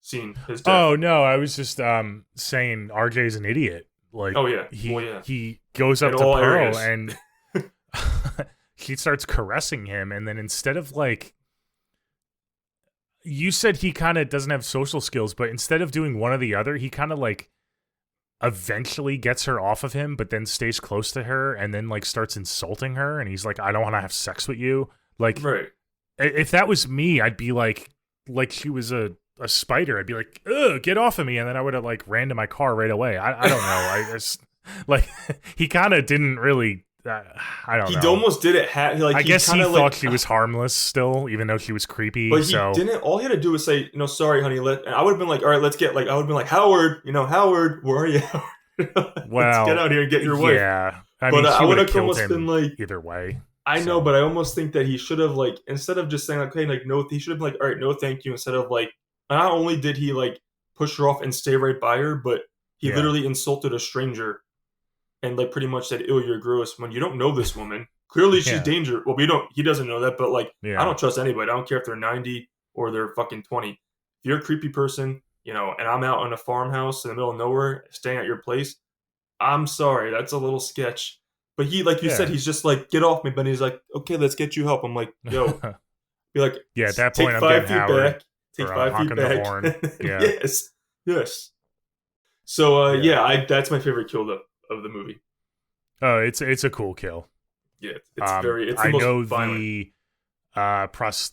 scene. His death. Oh no, I was just saying RJ's an idiot. He goes up to Pearl and he starts caressing him, and then instead of you said he kind of doesn't have social skills, but instead of doing one or the other, he kind of eventually gets her off of him, but then stays close to her and then like starts insulting her, and he's like, I don't want to have sex with you. Like, Right. if that was me, I'd be like she was a spider. I'd be like, ugh, get off of me, and then I would have like ran to my car right away. I don't know. I just like he kind of didn't really. I don't know. He almost did it. I guess he thought she was harmless still, even though she was creepy. But he didn't. All he had to do was say, sorry, honey. And I would have been like, all right, let's get like. I would have been like, Howard, Howard, where are you? Let's get out here and get your wife. Yeah, I mean, I would have almost been like, either way. I know, but I almost think that he should have like, instead of just saying like, okay, like no, he should have been like, all right, no, thank you. Instead of like, not only did he like push her off and stay right by her, but he literally insulted a stranger. And like pretty much said, "Ew, you're gross." When you don't know this woman, clearly she's dangerous. Well, he doesn't know that, but like, I don't trust anybody. I don't care if they're 90 or they're fucking 20. If you're a creepy person, and I'm out in a farmhouse in the middle of nowhere, staying at your place, I'm sorry, that's a little sketch. But he, like you said, he's just like, get off me. But he's like, okay, let's get you help. I'm like, yo, be like, at that point, take I'm 5 getting feet Howard back. Take 5 feet back. The horn. Yeah. yes. So that's my favorite kill of the movie. Oh, it's a cool kill. Yeah, it's it's the most violent.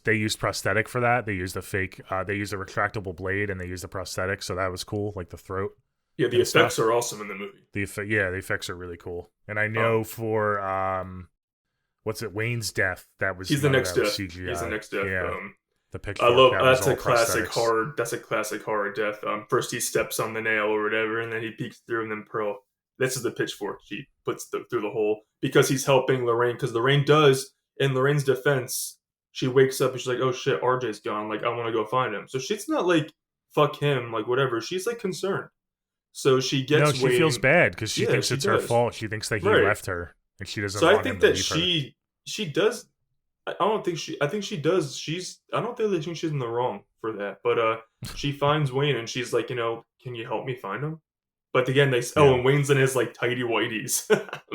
They used prosthetic for that. They used a fake. They used a retractable blade, and they used a prosthetic, so that was cool, like the throat. Yeah, the effects are awesome in the movie. The effects are really cool. And I know for Wayne's death, that was he's the next death. CGI. He's the next death. Yeah. The picture. I love that's a classic horror. That's a classic horror death. First he steps on the nail or whatever, and then he peeks through, and then Pearl. This is the pitchfork she puts through the hole because he's helping Lorraine. Because Lorraine does, in Lorraine's defense, she wakes up and she's like, "Oh shit, RJ's gone. Like, I want to go find him." So she's not like, "Fuck him," like whatever. She's like concerned. So she gets. No, she feels bad because she thinks it's her fault. She thinks that he left her, and she doesn't. So I think that she does. I don't think she. I think she does. I don't think she's in the wrong for that. But she finds Wayne and she's like, can you help me find him? But again, and Wayne's in his like tighty whities,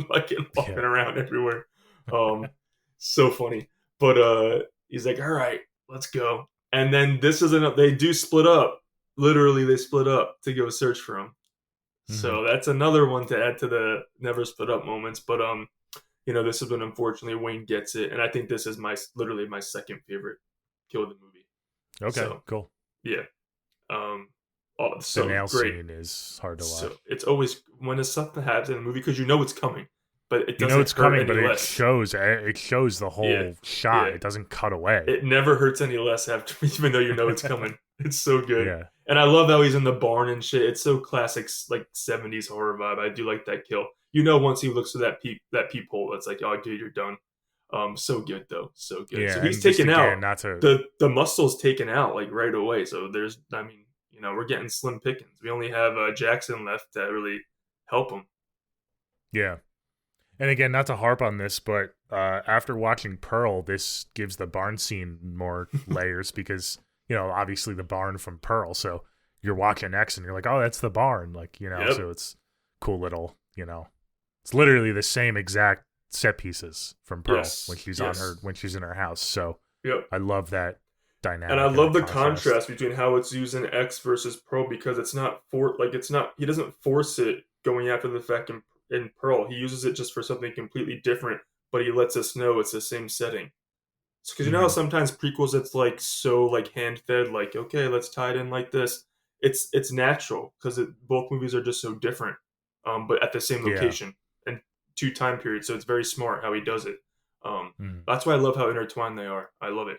fucking walking around everywhere. So funny. But he's like, all right, let's go. And then they do split up. Literally, they split up to go search for him. Mm-hmm. So that's another one to add to the never split up moments. But this has been, unfortunately, Wayne gets it, and I think this is literally my second favorite kill of the movie. Okay, cool. Yeah. The nail scene is hard to watch. So it's always when something happens in a movie because it's coming, but it doesn't. It's coming, but it shows the whole shot. It doesn't cut away. It never hurts any less after, even though it's coming. It's so good. Yeah. And I love how he's in the barn and shit. It's so classic, like 70s horror vibe. I do like that kill. Once he looks through that peephole, it's like, oh, dude, you're done. So good though, so good. Yeah, so he's taken out. The muscle's taken out like right away. So there's, we're getting slim pickings. We only have Jackson left to really help him. Yeah. And again, not to harp on this, but after watching Pearl, this gives the barn scene more layers because, obviously the barn from Pearl. So you're watching X and you're like, oh, that's the barn. Like, so it's cool little, it's literally the same exact set pieces from Pearl when she's in her house. So I love that dynamic. And I love the contrast between how it's used in X versus Pearl because it's not he doesn't force it going after the fact in Pearl. He uses it just for something completely different, but he lets us know it's the same setting. Because how sometimes prequels it's like so like hand fed, like okay, let's tie it in like this. It's natural because both movies are just so different, but at the same location and 2 time periods. So it's very smart how he does it. That's why I love how intertwined they are. I love it.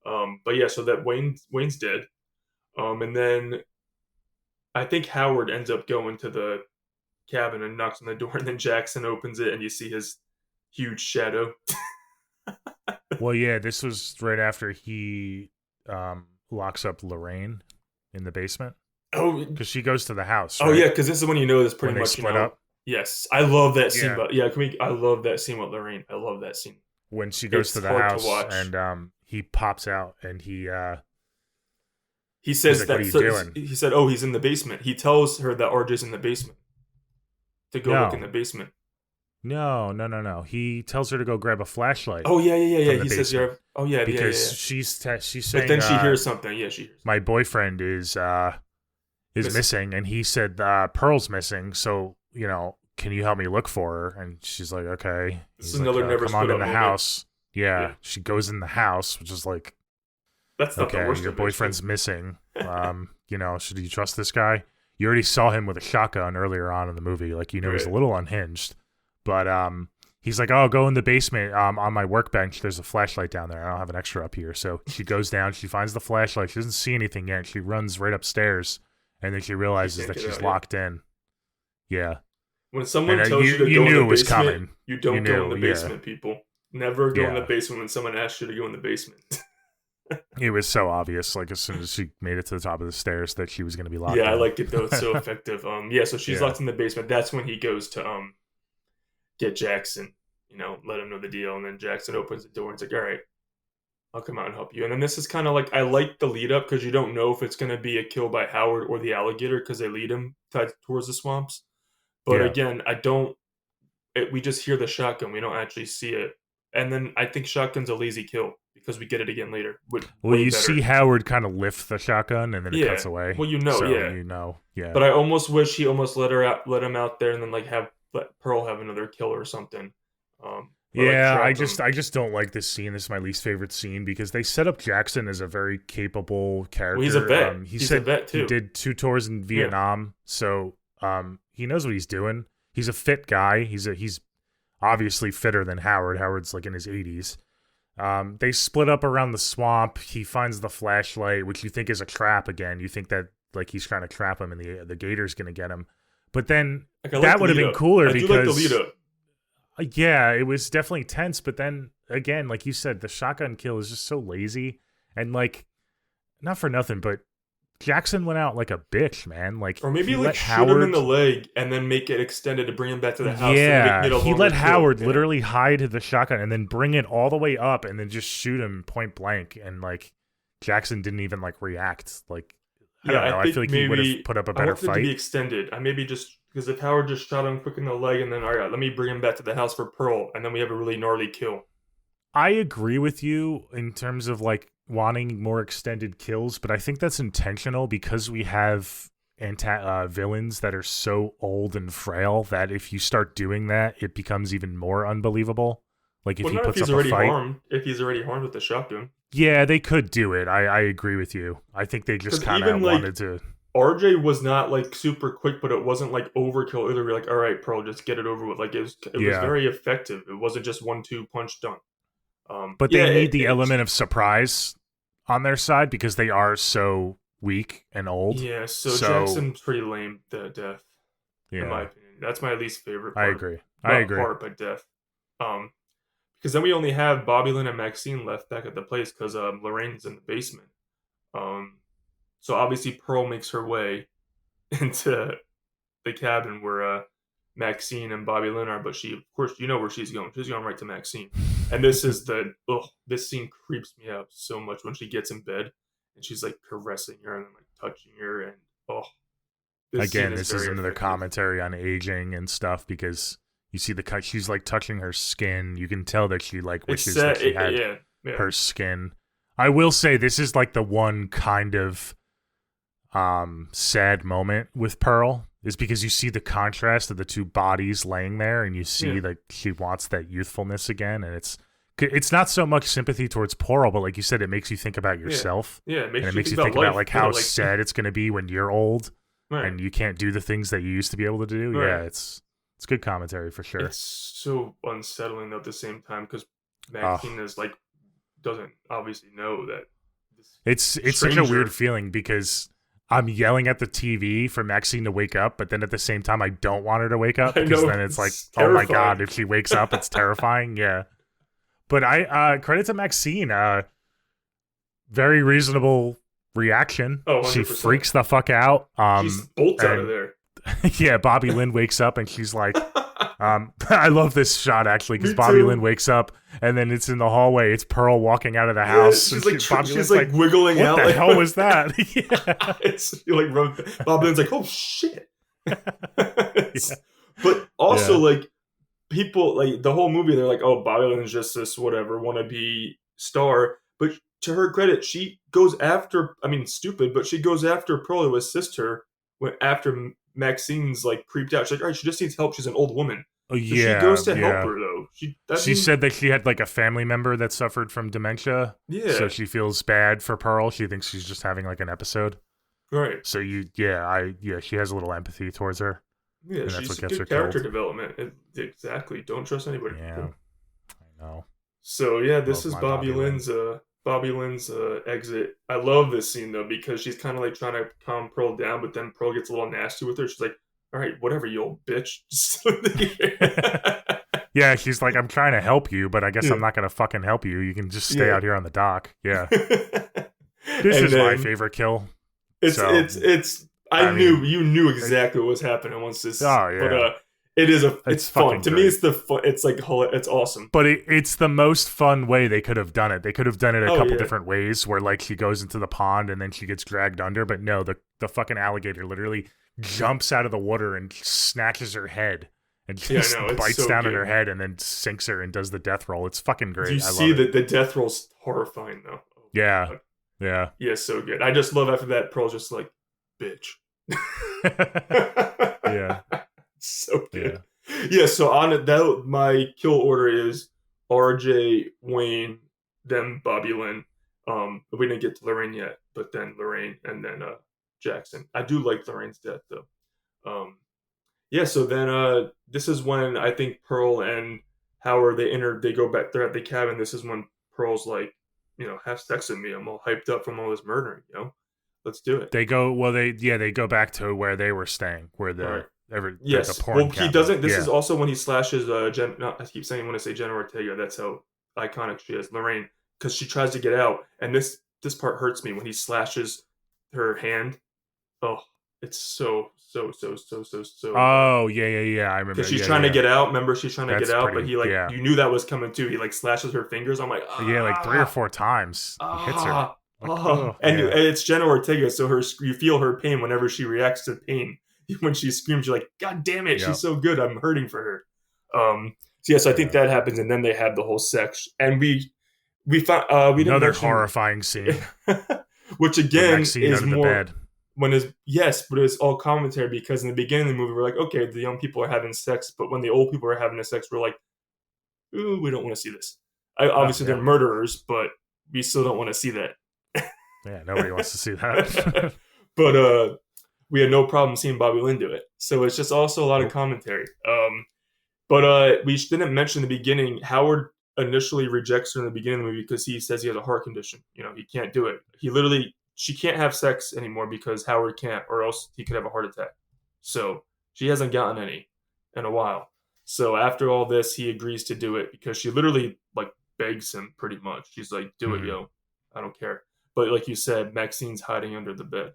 But yeah, so that Wayne's dead, and then I think Howard ends up going to the cabin and knocks on the door, and then Jackson opens it, and you see his huge shadow. Well, yeah, this was right after he locks up Lorraine in the basement. Oh, because she goes to the house. Right? Oh yeah, because this is when this pretty when much split up. Yes, I love that scene. But I love that scene with Lorraine. I love that scene when she goes to the house and he pops out and he says like, that what are you doing? He said, "Oh, he's in the basement." He tells her that RJ's in the basement to go look in the basement. No. He tells her to go grab a flashlight. Oh yeah. He says, "Oh yeah," because she's saying. But then she hears something. Yeah, she hears. My boyfriend is is Missing. missing, and he said Pearl's missing. So can you help me look for her? And she's like, okay. This is He's like, another never come on split in up the moment. house. Yeah, Yeah, she goes in the house, which is like, that's not the okay, worst your of it. boyfriend's missing. Should you trust this guy? You already saw him with a shotgun earlier on in the movie. Like, he's a Right. little unhinged. But he's like, oh, go in the basement. On my workbench, there's a flashlight down there. I don't have an extra up here. So she goes down. She finds the flashlight. She doesn't see anything yet. She runs right upstairs, and then she She realizes can't that get she's out. Yeah. locked in. Yeah, When and someone tells you you to you go in knew the it was basement, coming. you You don't go in knew, the yeah, basement, people. Never go in the yeah. basement when someone asks you to go in the basement. It was so obvious. Like as soon as she made it to the top of the stairs, that she was going to be locked Yeah, I in. liked it though. It's so effective. Yeah, so she's Yeah. locked in the basement. That's when he goes to get Jackson, let him know the deal, and then Jackson opens the door and it's like, all right, I'll come out and help you. And then this is kind of like I like the lead up because you don't know if it's going to be a kill by Howard or the alligator because they lead him towards the swamps. But Yeah. again, I don't. We just hear the shotgun. We don't actually see it. And then I think shotgun's a lazy kill because we get it again later. With Well, way you better. see Howard kind of lift the shotgun, and then it cuts Yeah. away. Well, So yeah. yeah. But I almost wish he almost let him out there, and then like have let Pearl have another kill or something, or like Yeah, I trap just him. I just don't like this scene. This is my least favorite scene because they set up Jackson as a very capable Well, he's a character. vet. He He's a said vet he too. did 2 tours in Yeah. Vietnam, so he knows what he's doing. He's a fit guy. He's obviously fitter than Howard. Howard's like in his 80s. They split up around the swamp. He finds the flashlight, which you think is a trap again. You think that like he's trying to trap him and the gator's going to get him. But then Like I like that the would have lead been up. cooler I do like the lead because up. yeah, it was definitely tense, but then again, like you said, the shotgun kill is just so lazy and like not for nothing, but Jackson went out like a bitch, man. Like Or he maybe like let shoot him in the Howard leg and then make it extended to bring him back to the house and making yeah, it a he longer let kill. Howard literally hide the shotgun and then bring it all the way up and then just shoot him point blank and like Jackson didn't even like react. Like I Yeah, don't I know. I feel think like he would have maybe put up a I better wanted it to be fight. extended. I maybe just because if Howard just shot him quick in the leg and then all right, let me bring him back to the house for Pearl and then we have a really gnarly kill. I agree with you in terms of like wanting more extended kills, but I think that's intentional because we have villains that are so old and frail that if you start doing that, it becomes even more unbelievable. Like if Well, he not if puts he's up a already fight, harmed. If he's already harmed with the shotgun, yeah, they could do it. I agree with you. I think they just because kind even of like wanted to. RJ was not like super quick, but it wasn't like overkill either. We're like, all right, Pearl, just get it over with. Like it was Yeah, very effective. It wasn't just 1-2 punch done. but Yeah, they need the element of surprise on their side because they are so weak and old. yeah. So So Jackson's pretty lame. The death, in my yeah, opinion, that's my least favorite I part. agree. I Not agree. part, but death. Um, because then we only have Bobby Lynn and Maxine left back at the place because Lorraine's in the basement. Um, so obviously Pearl makes her way into the cabin where Maxine and Bobby Lynn are, but she, of course, you know where she's going. She's going right to Maxine. And this is this scene creeps me out so much when she gets in bed and she's like caressing her and like touching her, and oh, this scene Again, is this is very another effective. commentary on aging and stuff because you see the cut. She's like touching her skin. You can tell that she like It's wishes that she had yeah, yeah, her skin. I will say this is like the one kind of sad moment with Pearl is because you see the contrast of the two bodies laying there and you see yeah, that she wants that youthfulness again and it's not so much sympathy towards Pearl, but like you said, it makes you think about yeah, yourself yeah. It and makes it you makes think you think about about life. like Yeah, how like sad it's going to be when you're old right, and you can't do the things that you used to be able to do. right. Yeah, it's good commentary for sure. It's so unsettling though at the same time because Oh, Maxine is like doesn't obviously know that this it's such a weird stranger. feeling because I'm yelling at the TV for Maxine to wake up, but then at the same time I don't want her to wake up I because know then it's like, it's oh my terrifying. god, if she wakes up, it's terrifying. Yeah, but I credit to Maxine, very reasonable reaction. Oh, She 100%. freaks the fuck out. She's bolts out of And there. yeah, Bobby Lynn wakes up and she's like, I love this shot actually because Me Bobby Lynn too. wakes up and then it's in the hallway. It's Pearl walking out of the Yeah, house, and she's like Bobby she's Lynn's like like, wiggling "What out the like hell was that?" Yeah, it's like Bob Lynn's like, oh shit. yeah, But also yeah. like people like the whole movie, they're like, oh, Bobby Lynn's just this whatever wannabe star. But to her credit, she goes after. I mean, stupid, but she goes after Pearl to assist her after Maxine's like creeped out, she's like, all right, she just needs help. She's an old woman. Oh, So she goes yeah, to help yeah. her though. She said that she had like a family member that suffered from dementia, so yeah, she feels bad for Pearl. She thinks she's just having like an episode. right. So she has a little empathy towards her, Yeah, and that's what she's gets her good character killed. development. Exactly. Don't trust anybody. Yeah, I know. So yeah, this Love is my Bobby Lynn. Bobby Lynn's exit. I love this scene though because she's kind of like trying to calm Pearl down, but then Pearl gets a little nasty with her. She's like, "All right, whatever, you old bitch." Yeah, she's like, I'm trying to help you, but I guess I'm Yeah. not gonna fucking help you. You can just stay Yeah. out here on the dock. Yeah, this And is my then favorite kill. it's So it's I I knew mean, you knew exactly what was happening once this, oh but yeah, it's it's fun fucking to me. great. It's the fun. It's like it's awesome. But it's the most fun way they could have done it. They could have done it a Oh couple yeah, different ways, where like she goes into the pond and then she gets dragged under. But no, the fucking alligator literally jumps out of the water and snatches her head and yeah. just I know it's bites so down good. on her head and then sinks her and does the death roll. It's fucking great. You I see love it. that the death roll's horrifying though. Oh my Yeah, god. yeah, Yeah, so good. I just love after that Pearl's just like, bitch. yeah, So yeah. good. Yeah, so on it that my kill order is RJ, Wayne, then Bobby Lynn. We didn't get to Lorraine yet, but then Lorraine and then Jackson. I do like Lorraine's death though. Um yeah, so then this is when I think Pearl and Howard they go back, they're at the cabin. This is when Pearl's like, have sex with me. I'm all hyped up from all this murdering, Let's do it. They go they go back to where they were staying, where All right. the Yes. porn Well, he cabinet. doesn't. This Yeah, is also when he slashes. No, I keep saying when I say Jenna Ortega. That's how iconic she is, Lorraine, because she tries to get out, and this part hurts me when he slashes her hand. Oh, it's so bad. oh yeah. I remember. Because she's Yeah, trying to yeah. get out. Remember, she's trying to get That's out, but pretty. he like Yeah, you knew that was coming too. He like slashes her fingers. I'm like yeah. Like 3 or 4 times, he hits her. Like, oh yeah, and it's Jenna Ortega, so you feel her pain whenever she reacts to pain. When she screams, you're like, God damn it, she's yep, so good. I'm hurting for her. So yes, I think yeah. that happens, and then they have the whole sex, and we found we didn't Another mention, horrifying scene which with again Maxine is under the more bed. when is yes, but it's all commentary because in the beginning of the movie we're like, okay, the young people are having sex, but when the old people are having the sex, we're like, ooh, we don't want to see this. Oh Obviously, they're yeah, murderers, but we still don't want to see that. yeah. Nobody wants to see that. But we had no problem seeing Bobby Lynn do it. So it's just also a lot of Nope. commentary. But we didn't mention in the beginning, Howard initially rejects her in the beginning of the movie because he says he has a heart condition. He can't do it. She can't have sex anymore because Howard can't, or else he could have a heart attack. So she hasn't gotten any in a while. So after all this, he agrees to do it because she literally like begs him pretty much. She's like, "Do it, Mhm. yo. I don't care." But like you said, Maxine's hiding under the bed.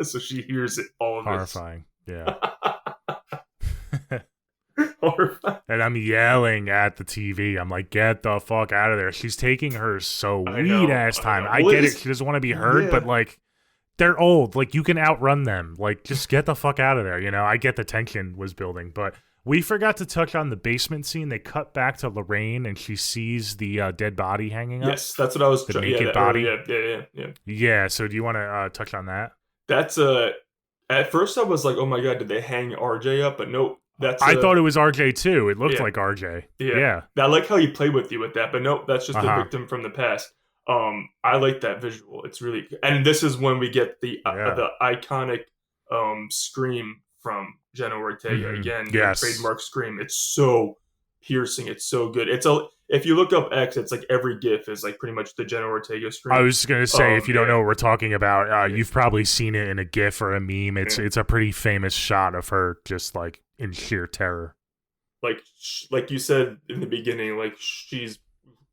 So she hears it, all of this. Horrifying. Yeah. Horrifying. And I'm yelling at the TV. I'm like, get the fuck out of there. She's taking her I know, sweet ass I time. know. I Well, get it. it's- She doesn't want to be heard, Yeah. but like, they're old. Like, you can outrun them. Like, just get the fuck out of there. I get the tension was building, but we forgot to touch on the basement scene. They cut back to Lorraine and she sees the dead body hanging up. Yes, that's what I was. The naked body. Yeah. Yeah. So do you want to touch on that? That's At first, I was like, "Oh my god, did they hang RJ up?" But nope. That's I thought it was RJ too. It looked yeah. like RJ. Yeah. Yeah. I like how you play with you with that, but nope, that's just a victim from the past. I like that visual. It's really, and this is when we get the iconic scream from Jenna Ortega again. Yes. The trademark scream. It's so piercing. It's so good. If you look up X, it's like every GIF is like pretty much the Jenna Ortega scream. I was gonna say, if you don't yeah. know what we're talking about, you've probably seen it in a GIF or a meme. It's a pretty famous shot of her just like in sheer terror. Like you said in the beginning, like she's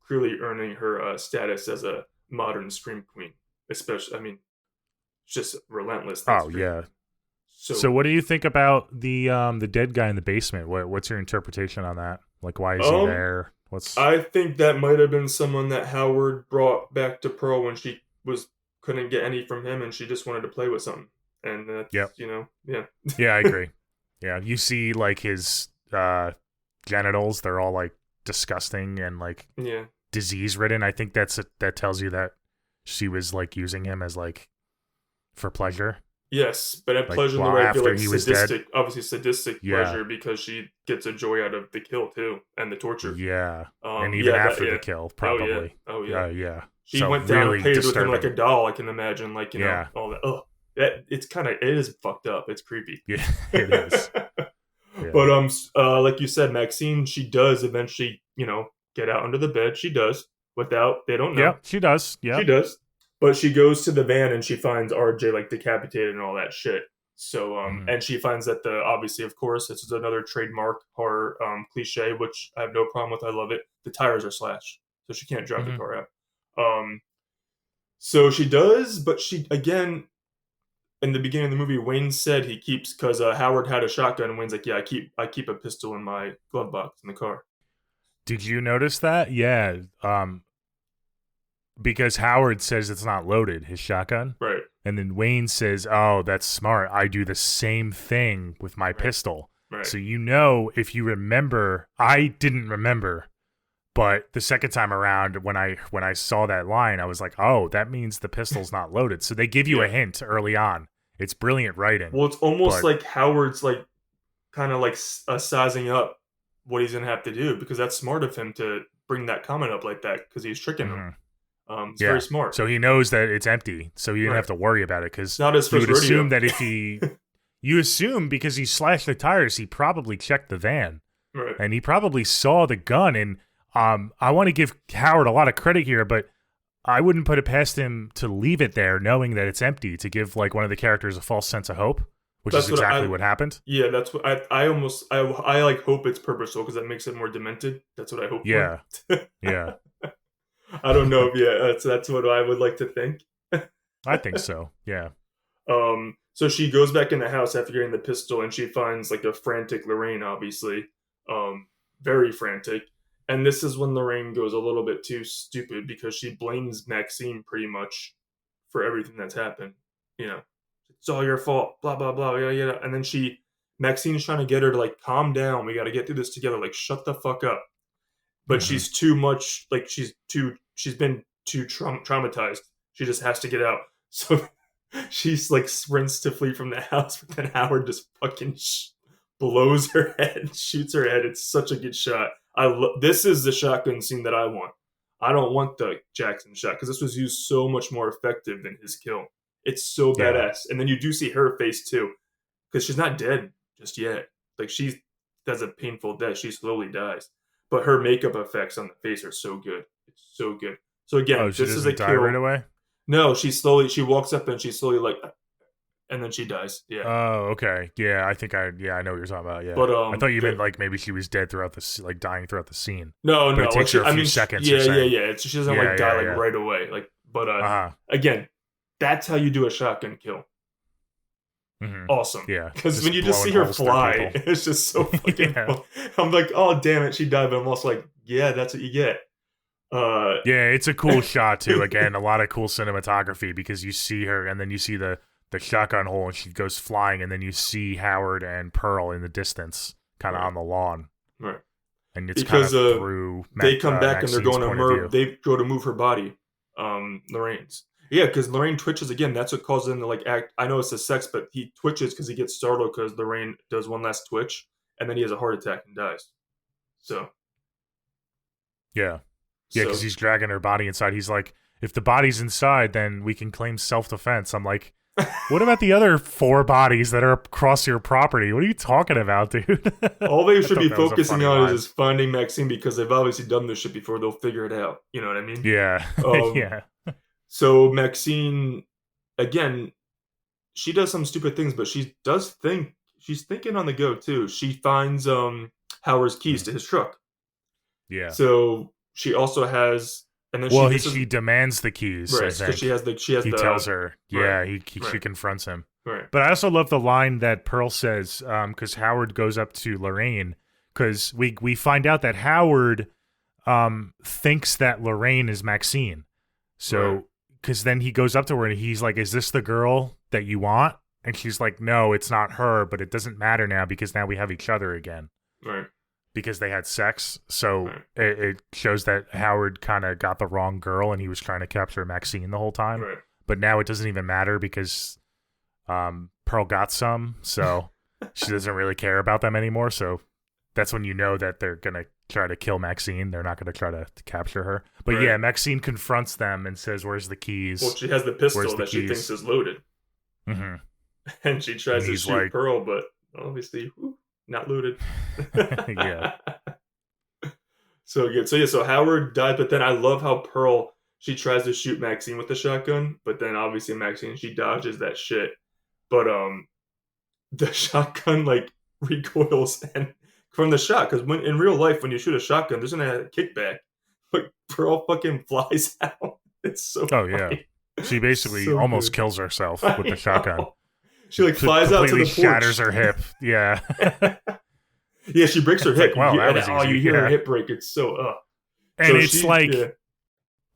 clearly earning her status as a modern scream queen. Especially, I mean, it's just relentless. Oh yeah. So what do you think about the dead guy in the basement? What's your interpretation on that? Like, why is he there? I think that might have been someone that Howard brought back to Pearl when she couldn't get any from him, and she just wanted to play with something. And that's Yep. yeah. Yeah, I agree. Yeah, you see like his genitals; they're all like disgusting and like Yeah. disease ridden. I think that tells you that she was like using him as like for pleasure. Yes, but a Like, pleasure in the well, way I feel after like he was dead. sadistic, obviously sadistic Yeah. pleasure because she gets a joy out of the kill too and the torture. Yeah. And even Yeah, that after the yeah. kill, Oh yeah, probably. oh yeah. Yeah. She So went down and really played with him like a disturbing. doll. I can imagine, like Yeah. all that. Oh, that it's kind of it is fucked up. It's creepy. Yeah, it is. Yeah. But like you said, Maxine, she does eventually, get out under the bed. She does without they don't know. Yep, she does. She Yep. does. But she goes to the van and she finds RJ like decapitated and all that shit. So Mhm. and she finds that the obviously of course this is another trademark horror cliche, which I have no problem with. I love it. The tires are slashed, so she can't drive the Mhm. car out. Um, so she does, but she again in the beginning of the movie, Wayne said he keeps because Howard had a shotgun, and Wayne's like, yeah, I keep a pistol in my glove box in the car. Did you notice that? Yeah. Because Howard says it's not loaded, his shotgun. Right. And then Wayne says, "Oh, that's smart. I do the same thing with my Right. pistol." Right. So if you remember, I didn't remember, but the second time around when I saw that line, I was like, "Oh, that means the pistol's not loaded." So they give you Yeah. a hint early on. It's brilliant writing. Well, it's almost But like Howard's like kind of like sizing up what he's gonna have to do because that's smart of him to bring that comment up like that because he's tricking him. mhm. It's very Yeah. smart. So he knows that it's empty, so he didn't Right. have to worry about it It's because not his you first would assume rodeo. that you assume because he slashed the tires, he probably checked the van. Right. And he probably saw the gun. And I want to give Howard a lot of credit here, but I wouldn't put it past him to leave it there knowing that it's empty to give like one of the characters a false sense of hope, which That's is what exactly I. what happened. Yeah, that's what I almost I like hope it's purposeful because that makes it more demented. That's what I hope for. Yeah. Yeah. I don't know. Yeah, that's what I would like to think. I think so. Yeah. So she goes back in the house after getting the pistol, and she finds like a frantic Lorraine, obviously, very frantic. And this is when Lorraine goes a little bit too stupid because she blames Maxine pretty much for everything that's happened. You know, it's all your fault. Blah blah blah. Yeah yeah. And then Maxine's trying to get her to like calm down. We got to get through this together. Like shut the fuck up. But Hmm. she's too much. Like she's been too traumatized. She just has to get out. So she's like sprints to flee from the house, but then Howard just fucking blows her head, shoots her head. It's such a good shot. This is the shotgun scene that I want. I don't want the Jackson shot because this was used so much more effective than his kill. It's so Yeah. badass, and then you do see her face too because she's not dead just yet. Like she does a painful death. She slowly dies, but her makeup effects on the face are so good. It's so good. So Oh, again, she this is a doesn't die right kill. away? No, she walks up and she slowly like, and then she dies. Yeah, Oh, okay. Yeah, I know what you're talking about. Yeah. but I thought you meant like maybe she was dead throughout like dying throughout the scene. no, But no, it like takes her a I few mean, seconds, you're yeah, yeah, saying. yeah. She doesn't Yeah, like die yeah, like yeah. right away. Like, but Uh-huh. again, that's how you do a shotgun kill. Hmm. Awesome, Yeah. because when Just you just see blowing her holes through fly, people. it's just so fucking Yeah. fun. I'm like, oh damn it, she died, but I'm also like, yeah, that's what you get. Uh, Yeah, it's a cool shot too. Again, a lot of cool cinematography because you see her and then you see the shotgun hole and she goes flying and then you see Howard and Pearl in the distance kind of right, on the lawn. right. And it's kind Because of through they come back and they're Maxine's going to point of view. they go to move her body, Lorraine's. Yeah, because Lorraine twitches again. That's what causes him to like act. I know it's a sex, but he twitches because he gets startled because Lorraine does one last twitch, and then he has a heart attack and dies. So, Yeah. Yeah, because so he's dragging her body inside. He's like, if the body's inside, then we can claim self-defense. I'm like, what about the other 4 bodies that are across your property? What are you talking about, dude? all they I should thought be that was a focusing funny on line. is finding Maxine because they've obviously done this shit before. They'll figure it out. You know what I mean? Yeah. Um, Yeah. so Maxine, again, she does some stupid things, but she does think she's thinking on the go too. She finds Howard's keys Mhm. to his truck. Yeah. So she also has, and then Well, this is she demands the keys, I right because think. she has He the tells her. right Yeah, she right confronts him. right But I also love the line that Pearl says, because Howard goes up to Lorraine, because we find out that Howard thinks that Lorraine is Maxine. Right. So, because then he goes up to her and he's like, "Is this the girl that you want?" And she's like, "No, it's not her, but it doesn't matter now because now we have each other again." right Because they had sex. So right it shows that Howard kind of got the wrong girl and he was trying to capture Maxine the whole time. right But now it doesn't even matter because Pearl got some, so she doesn't really care about them anymore. So that's when you know that they're gonna try to kill Maxine. They're not gonna try to capture her. But Right. yeah, Maxine confronts them and says, "Where's the Well, keys? she has the Where's pistol the that she thinks keys?" is loaded, Mm-hmm. and she And tries to he's shoot like, Pearl, but obviously, not loaded. "Yeah, So good. So yeah, so Howard died, but then I love how Pearl she tries to shoot Maxine with the shotgun, but then obviously Maxine she dodges that shit. But the shotgun like recoils and from the shot because when in real life when you shoot a shotgun, there's a kickback. But Pearl fucking flies out. It's so oh yeah." funny. She basically So almost good. kills herself with the I shotgun. know. She like flies out to Completely the shatters porch. her hip. Yeah. Yeah, she breaks her It's hip. like, You wow, hear that and was oh, you easy. hear her Yeah. hip break. It's so And So it's she yeah.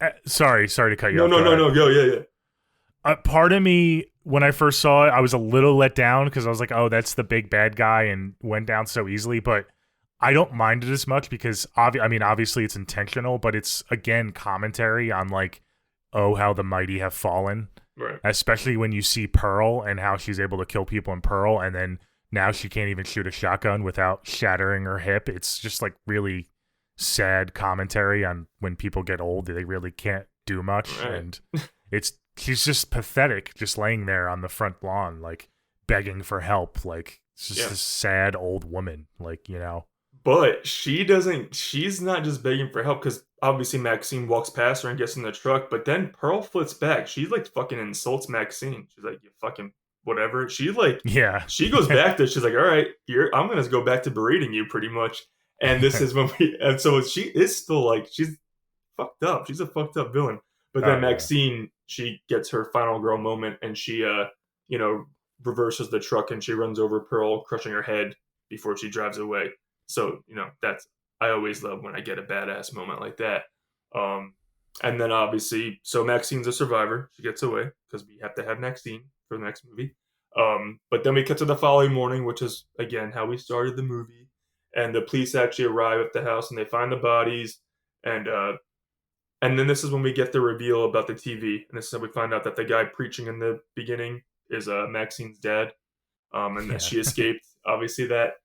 like, sorry to cut you No off. no Go no ahead. no go yeah. Part of me, when I first saw it, I was a little let down because I was like, oh, that's the big bad guy and went down so easily. But I don't mind it as much because, obviously it's intentional, but it's, again, commentary on, like, oh, how the mighty have fallen. Right. Especially when you see Pearl and how she's able to kill people in Pearl, and then now she can't even shoot a shotgun without shattering her hip. It's just, like, really sad commentary on when people get old. They really can't do much. Right. And she's just pathetic, just laying there on the front lawn, like begging for help. Like it's just this sad old woman, like, you know. But she's not just begging for help because obviously Maxine walks past her and gets in the truck, but then Pearl flips back. She like fucking insults Maxine. She's like, you fucking whatever. Yeah. She goes back there, she's like, all right, I'm gonna go back to berating you pretty much. And this is when and so she is still like she's fucked up. She's a fucked up villain. But Oh then yeah. Maxine, she gets her final girl moment and she you know, reverses the truck and she runs over Pearl, crushing her head before she drives away. So, that's I always love when I get a badass moment like that. Um and then obviously, so Maxine's a survivor. She gets away because we have to have Maxine for the next movie. But then we cut to the following morning, which is again how we started the movie. And the police actually arrive at the house and they find the bodies. And and then this is when we get the reveal about the TV, and this is when we find out that the guy preaching in the beginning is Maxine's dad, and that Yeah. she escaped. Obviously, that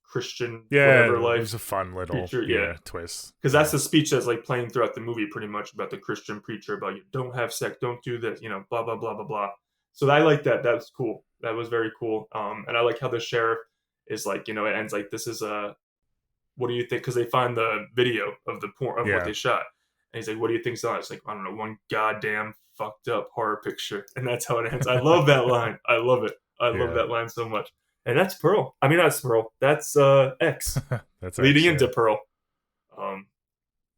Christian Yeah, whatever it life was a fun little preacher, yeah, twist. because Yeah. that's the speech that's like playing throughout the movie, pretty much about the Christian preacher about you don't have sex, don't do this, blah blah blah blah blah. So I like that. That was cool. That was very cool. And I like how the sheriff is like, it ends like this is a what do you think? Because they find the video of the porn of what Yeah. they shot, and he's like, "What do you think's on?" It's like, I don't know, one goddamn fucked up horror picture, and that's how it ends. I love that line. I love it. I love Yeah. that line so much. And that's Pearl. I mean, that's Pearl. That's X That's leading into actually Pearl. Um,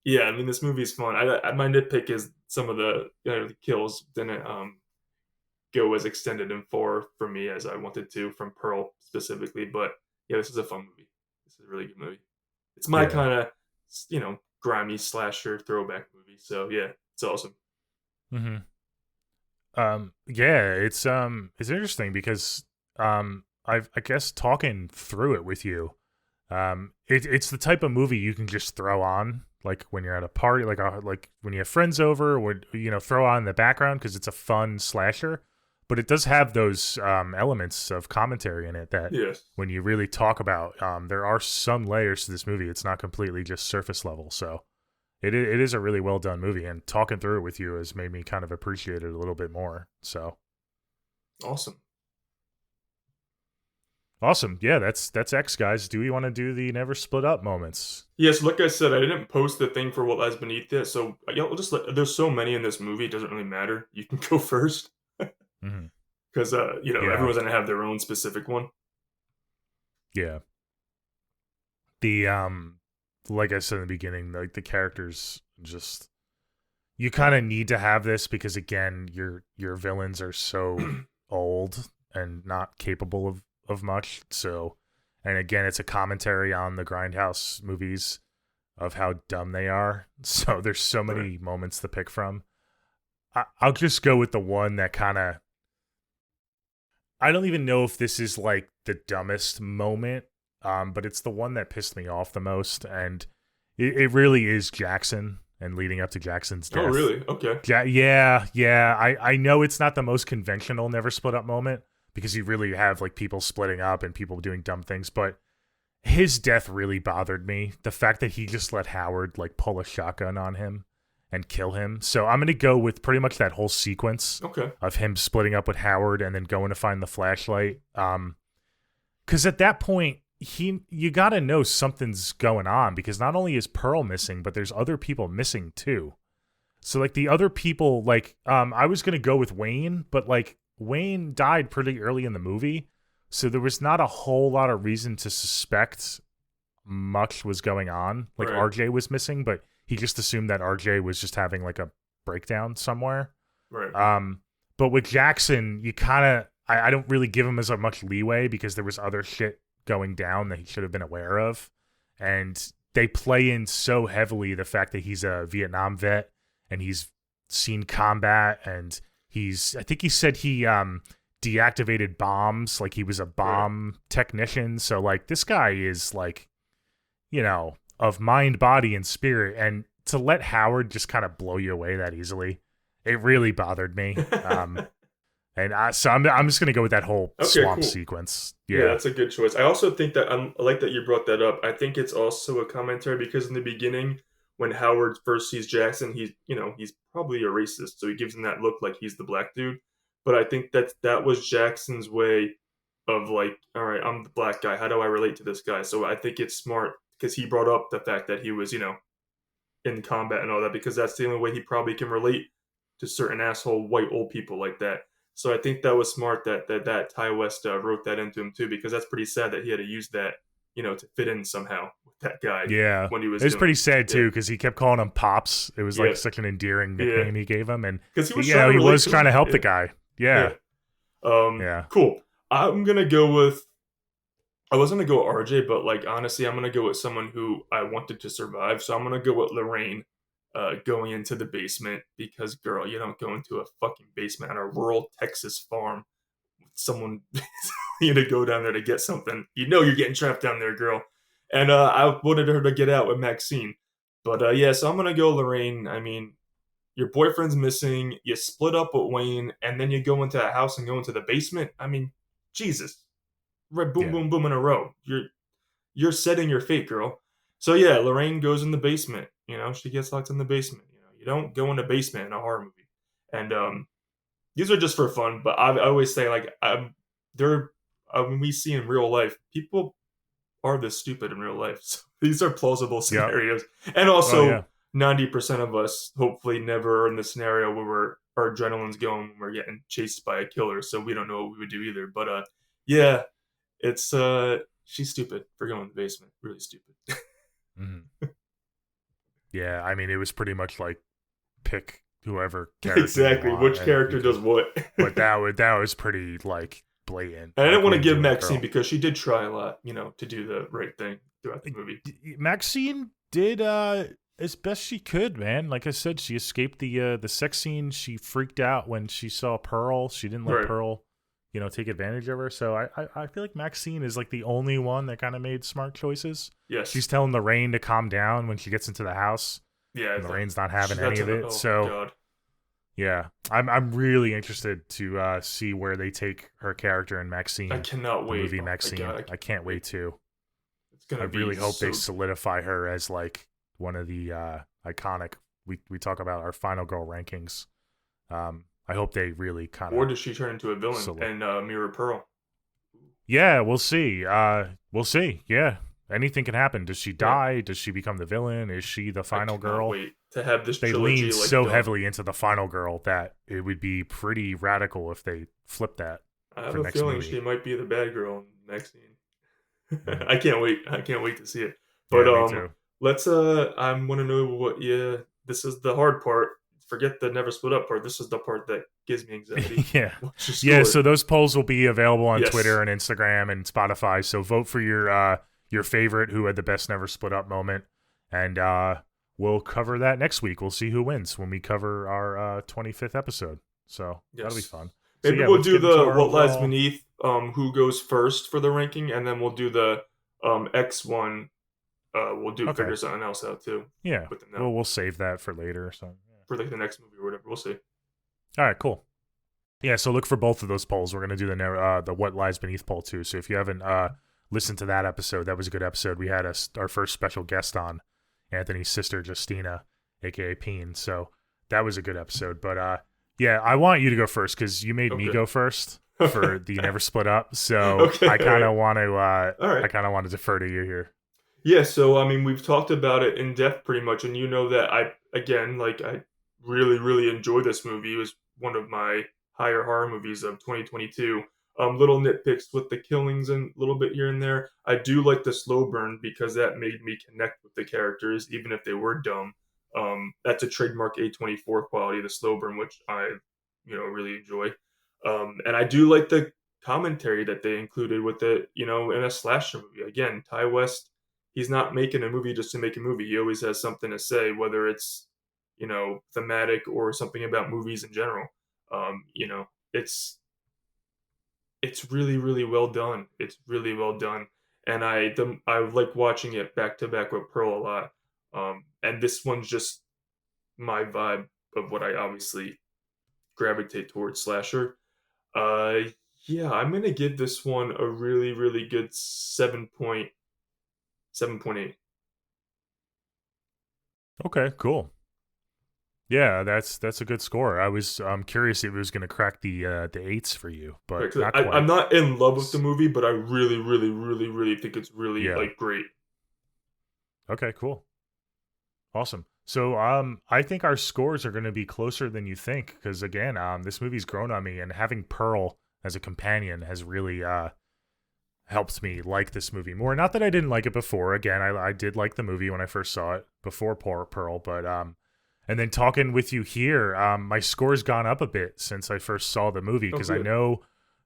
yeah, I mean, this movie is fun. My nitpick is some of the the kills didn't go as extended in 4 for me as I wanted to from Pearl specifically, but yeah, this is a fun movie. This is a really good movie. It's my yeah. kind of, grimy slasher throwback movie. So yeah, it's awesome. Mm-hmm. Yeah, it's interesting because I guess talking through it with you, it's the type of movie you can just throw on like when you're at a party, like when you have friends over, or throw on in the background because it's a fun slasher. But it does have those elements of commentary in it that Yes. when you really talk about, there are some layers to this movie. It's not completely just surface level. So it is a really well done movie, and talking through it with you has made me kind of appreciate it a little bit more. So Awesome. awesome. Yeah, that's X, guys. Do we want to do the never split up moments? Yes, like I said, I didn't post the thing for what lies beneath it, so we'll just there's so many in this movie, it doesn't really matter. You can go first Mm-hmm. because Yeah, everyone's gonna have their own specific one. yeah. The like I said in the beginning, like the characters just you kind of need to have this because again, your villains are so old and not capable of much. So, and again, it's a commentary on the Grindhouse movies of how dumb they are. So there's so many Right. moments to pick from. I'll just go with the one that kind of I don't even know if this is like the dumbest moment, but it's the one that pissed me off the most, and it really is Jackson and leading up to Jackson's Oh, death. really? Okay. Yeah. I know it's not the most conventional never split up moment, because you really have like people splitting up and people doing dumb things. But his death really bothered me. The fact that he just let Howard like pull a shotgun on him and kill him. So I'm gonna go with pretty much that whole sequence Okay. of him splitting up with Howard and then going to find the flashlight. Because at that point, you gotta know something's going on, because not only is Pearl missing, but there's other people missing too. So like the other people, like I was gonna go with Wayne, but like Wayne died pretty early in the movie, so there was not a whole lot of reason to suspect much was going on. Like Right. RJ was missing, but he just assumed that RJ was just having like a breakdown somewhere. Right. But with Jackson, you kind of I don't really give him as much leeway because there was other shit going down that he should have been aware of, and they play in so heavily the fact that he's a Vietnam vet and he's seen combat, and I think he said he deactivated bombs, like he was a bomb technician. So like this guy is like, of mind, body, and spirit, and to let Howard just kind of blow you away that easily, it really bothered me. So I'm just gonna go with that whole Okay, swamp cool. Yeah. Yeah, that's a good choice. I also think that I like that you brought that up. I think it's also a commentary because in the beginning, when Howard first sees Jackson, he's probably a racist, so he gives him that look like he's the black dude. But I think that was Jackson's way of like, all right, I'm the black guy. How do I relate to this guy? So I think it's smart because he brought up the fact that he was, in combat and all that, because that's the only way he probably can relate to certain asshole white old people like that. So I think that was smart that Ty West wrote that into him too, because that's pretty sad that he had to use that, to fit in somehow with that guy Yeah. when he was It was doing pretty it. sad Yeah, too, because he kept calling him Pops. It was yeah, like such an endearing yeah. nickname he gave him, and Because he was you trying know to he relate was to trying him. to help the Yeah, guy. yeah. Yeah, yeah, Cool. I'm gonna go with. I was gonna go with RJ, but like honestly, I'm gonna go with someone who I wanted to survive. So I'm gonna go with Lorraine, going into the basement because girl, you don't go into a fucking basement on a rural Texas farm with someone you to go down there to get something. You know you're getting trapped down there, girl. And I wanted her to get out with Maxine, but yeah, so I'm gonna go Lorraine. I mean, your boyfriend's missing. You split up with Wayne, and then you go into a house and go into the basement. I mean, Jesus, right? Boom, yeah. boom, boom in a row. You're setting your fate, girl. So yeah, Lorraine goes in the basement. She gets locked in the basement. You don't go in the basement in a horror movie. And these are just for fun, but I always say like they're when we see in real life, people are this stupid in real life. So these are plausible Yep. scenarios, and Oh yeah. also 90% of us hopefully never are in the scenario where our adrenaline's going when we're getting chased by a killer, so we don't know what we would do either. But yeah, it's she's stupid for going in the basement, really stupid. Mhm. Yeah. I mean, it was pretty much like pick whoever character you Exactly, want, which and character does what? but that was pretty like blatant. And I didn't Like want we to didn't give do it, Maxine girl. because she did try a lot, to do the right thing throughout the movie. Maxine did as best she could, man. Like I said, she escaped the sex scene. She freaked out when she saw Pearl. She didn't let Right. Pearl, take advantage of her. So I feel like Maxine is like the only one that kind of made smart choices. Yes. She's telling Lorraine to calm down when she gets into the house, Yeah. and Lorraine's not having That's any of it. oh So god. yeah, I'm really interested to see where they take her character in I Maxine, cannot the wait. movie Oh my Maxine. god. I can't wait to. It's I gonna be really hope they so. solidify her as like one of the iconic. We talk about our final girl rankings. I hope they really kind Or of does she turn into a villain and mirror Pearl? Yeah, we'll see. We'll see. Yeah, anything can happen. Does she Yeah. die? Does she become the villain? Is she the I final cannot girl? wait to have this They lean trilogy like so done. heavily into the final girl that it would be pretty radical if they flip that I have for a next feeling movie. she might be the bad girl in the next scene. Mhm. I can't wait. I can't wait to see it. But Yeah, me too. let's I want to know what this is the hard part. Forget the never split up part. This is the part that gives me anxiety. Yeah. What's your Yeah, score? so those polls will be available on Yes. Twitter and Instagram and Spotify. So vote for your favorite who had the best never split up moment. And we'll cover that next week. We'll see who wins when we cover our 25th episode. So that'll be Yes. fun. So Maybe yeah, we'll let's do get into the our what lies overall. beneath, who goes first for the ranking, and then we'll do the X one. We'll Okay. figure something else out too Yeah. with them now We'll save that for later. So yeah. for like the next movie or whatever. We'll see. All right, cool. Yeah, so look for both of those polls. We're gonna do the What Lies Beneath poll too. So if you haven't listened to that episode, that was a good episode. We had our first special guest on, Anthony's sister Justina, aka Peen. So that was a good episode. But yeah, I want you to go first because you made me Okay. go first for the Never Split Up. So Okay. I kind of want to All right. I kind of want to defer to you here. Yeah, so I mean, we've talked about it in depth pretty much, and you know that I really, really enjoy this movie. It was one of my higher horror movies of 2022. Little nitpicks with the killings and a little bit here and there. I do like the slow burn because that made me connect with the characters, even if they were dumb. That's a trademark A24 quality, the slow burn, which I, really enjoy. And I do like the commentary that they included with it, in a slasher movie. Again, Ty West, he's not making a movie just to make a movie. He always has something to say, whether it's thematic or something about movies in general. It's really really well done. It's really well done, and I like watching it back to back with Pearl a lot. And this one's just my vibe of what I obviously gravitate towards slasher. Uh, yeah, I'm gonna give this one a really really good 7.8. Okay, cool. Yeah, that's a good score. I was curious if it was going to crack the eights for you, Right, but 'cause not I'm quite. not in love with the movie, but I really, really, really, really think it's really Yeah. like great. Okay, cool. Awesome. So I think our scores are going to be closer than you think because again, this movie's grown on me and having Pearl as a companion has really helped me like this movie more. Not that I didn't like it before. Again, I did like the movie when I first saw it before Pearl, but and then talking with you here, my score's gone up a bit since I first saw the movie Oh, because I good. know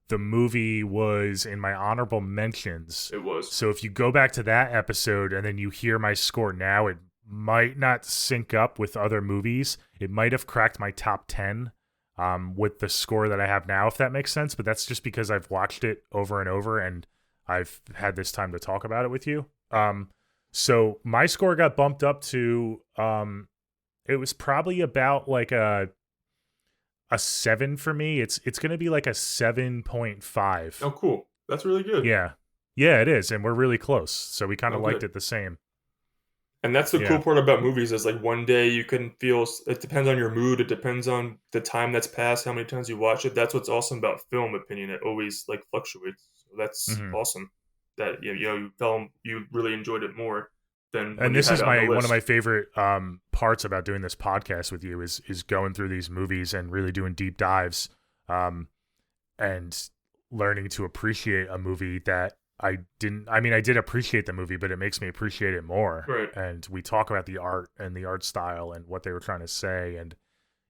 the movie was in my honorable mentions. It was. So if you go back to that episode and then you hear my score now, it might not sync up with other movies. It might have cracked my top 10 with the score that I have now, if that makes sense. But that's just because I've watched it over and over and I've had this time to talk about it with you. So my score got bumped up to it was probably about like a 7 for me. It's going to be like a 7.5. Oh, cool. That's really good. Yeah. Yeah, it is, and we're really close. So we kind Oh, of liked good. it the same. And that's the cool Yeah. part about movies is like one day you can feel it depends on your mood, it depends on the time that's passed, how many times you watch it. That's what's awesome about film opinion. It always like fluctuates. So that's Hmm. awesome. That you really enjoyed it more than when And you this had is it on the my one of list. my favorite parts about doing this podcast with you is going through these movies and really doing deep dives and learning to appreciate a movie that I didn't I mean I did appreciate the movie, but it makes me appreciate it more. Right. And we talk about the art and the art style and what they were trying to say, and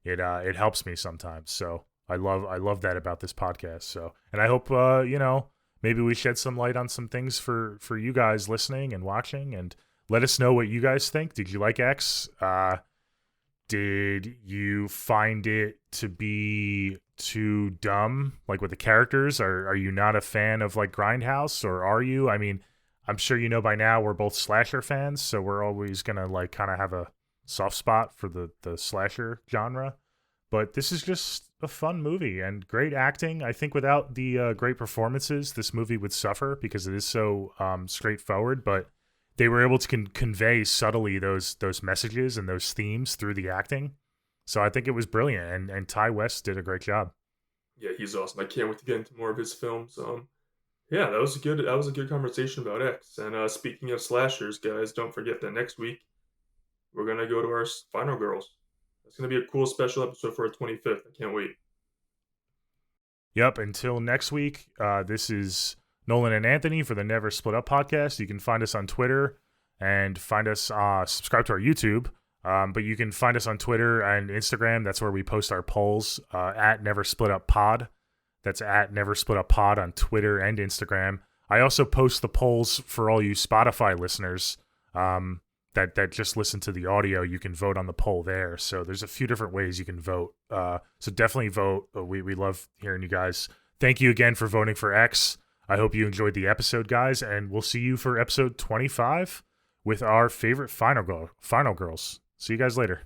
it helps me sometimes. So I love that about this podcast. So and I hope maybe we shed some light on some things for you guys listening and watching, and let us know what you guys think. Did you like X? Did you find it to be too dumb, like with the characters? Are you not a fan of like Grindhouse, or are you? I mean, I'm sure you know by now we're both slasher fans, so we're always gonna like kind of have a soft spot for the slasher genre. But this is just a fun movie and great acting. I think without the great performances, this movie would suffer because it is so straightforward. But they were able to convey subtly those messages and those themes through the acting. So I think it was brilliant, and Ty West did a great job. Yeah, he's awesome. I can't wait to get into more of his films. Yeah, that was a good conversation about X. And speaking of slashers, guys, don't forget that next week we're gonna go to our Final Girls. It's gonna be a cool special episode for our 25th. I can't wait. Yep. Until next week, this is Nolan and Anthony for the Never Split Up podcast. You can find us on Twitter and find us subscribe to our YouTube. But you can find us on Twitter and Instagram. That's where we post our polls at Never Split Up Pod. That's at Never Split Up Pod on Twitter and Instagram. I also post the polls for all you Spotify listeners that just listen to the audio. You can vote on the poll there. So there's a few different ways you can vote. So definitely vote. We love hearing you guys. Thank you again for voting for X. I hope you enjoyed the episode, guys, and we'll see you for episode 25 with our favorite final girls. See you guys later.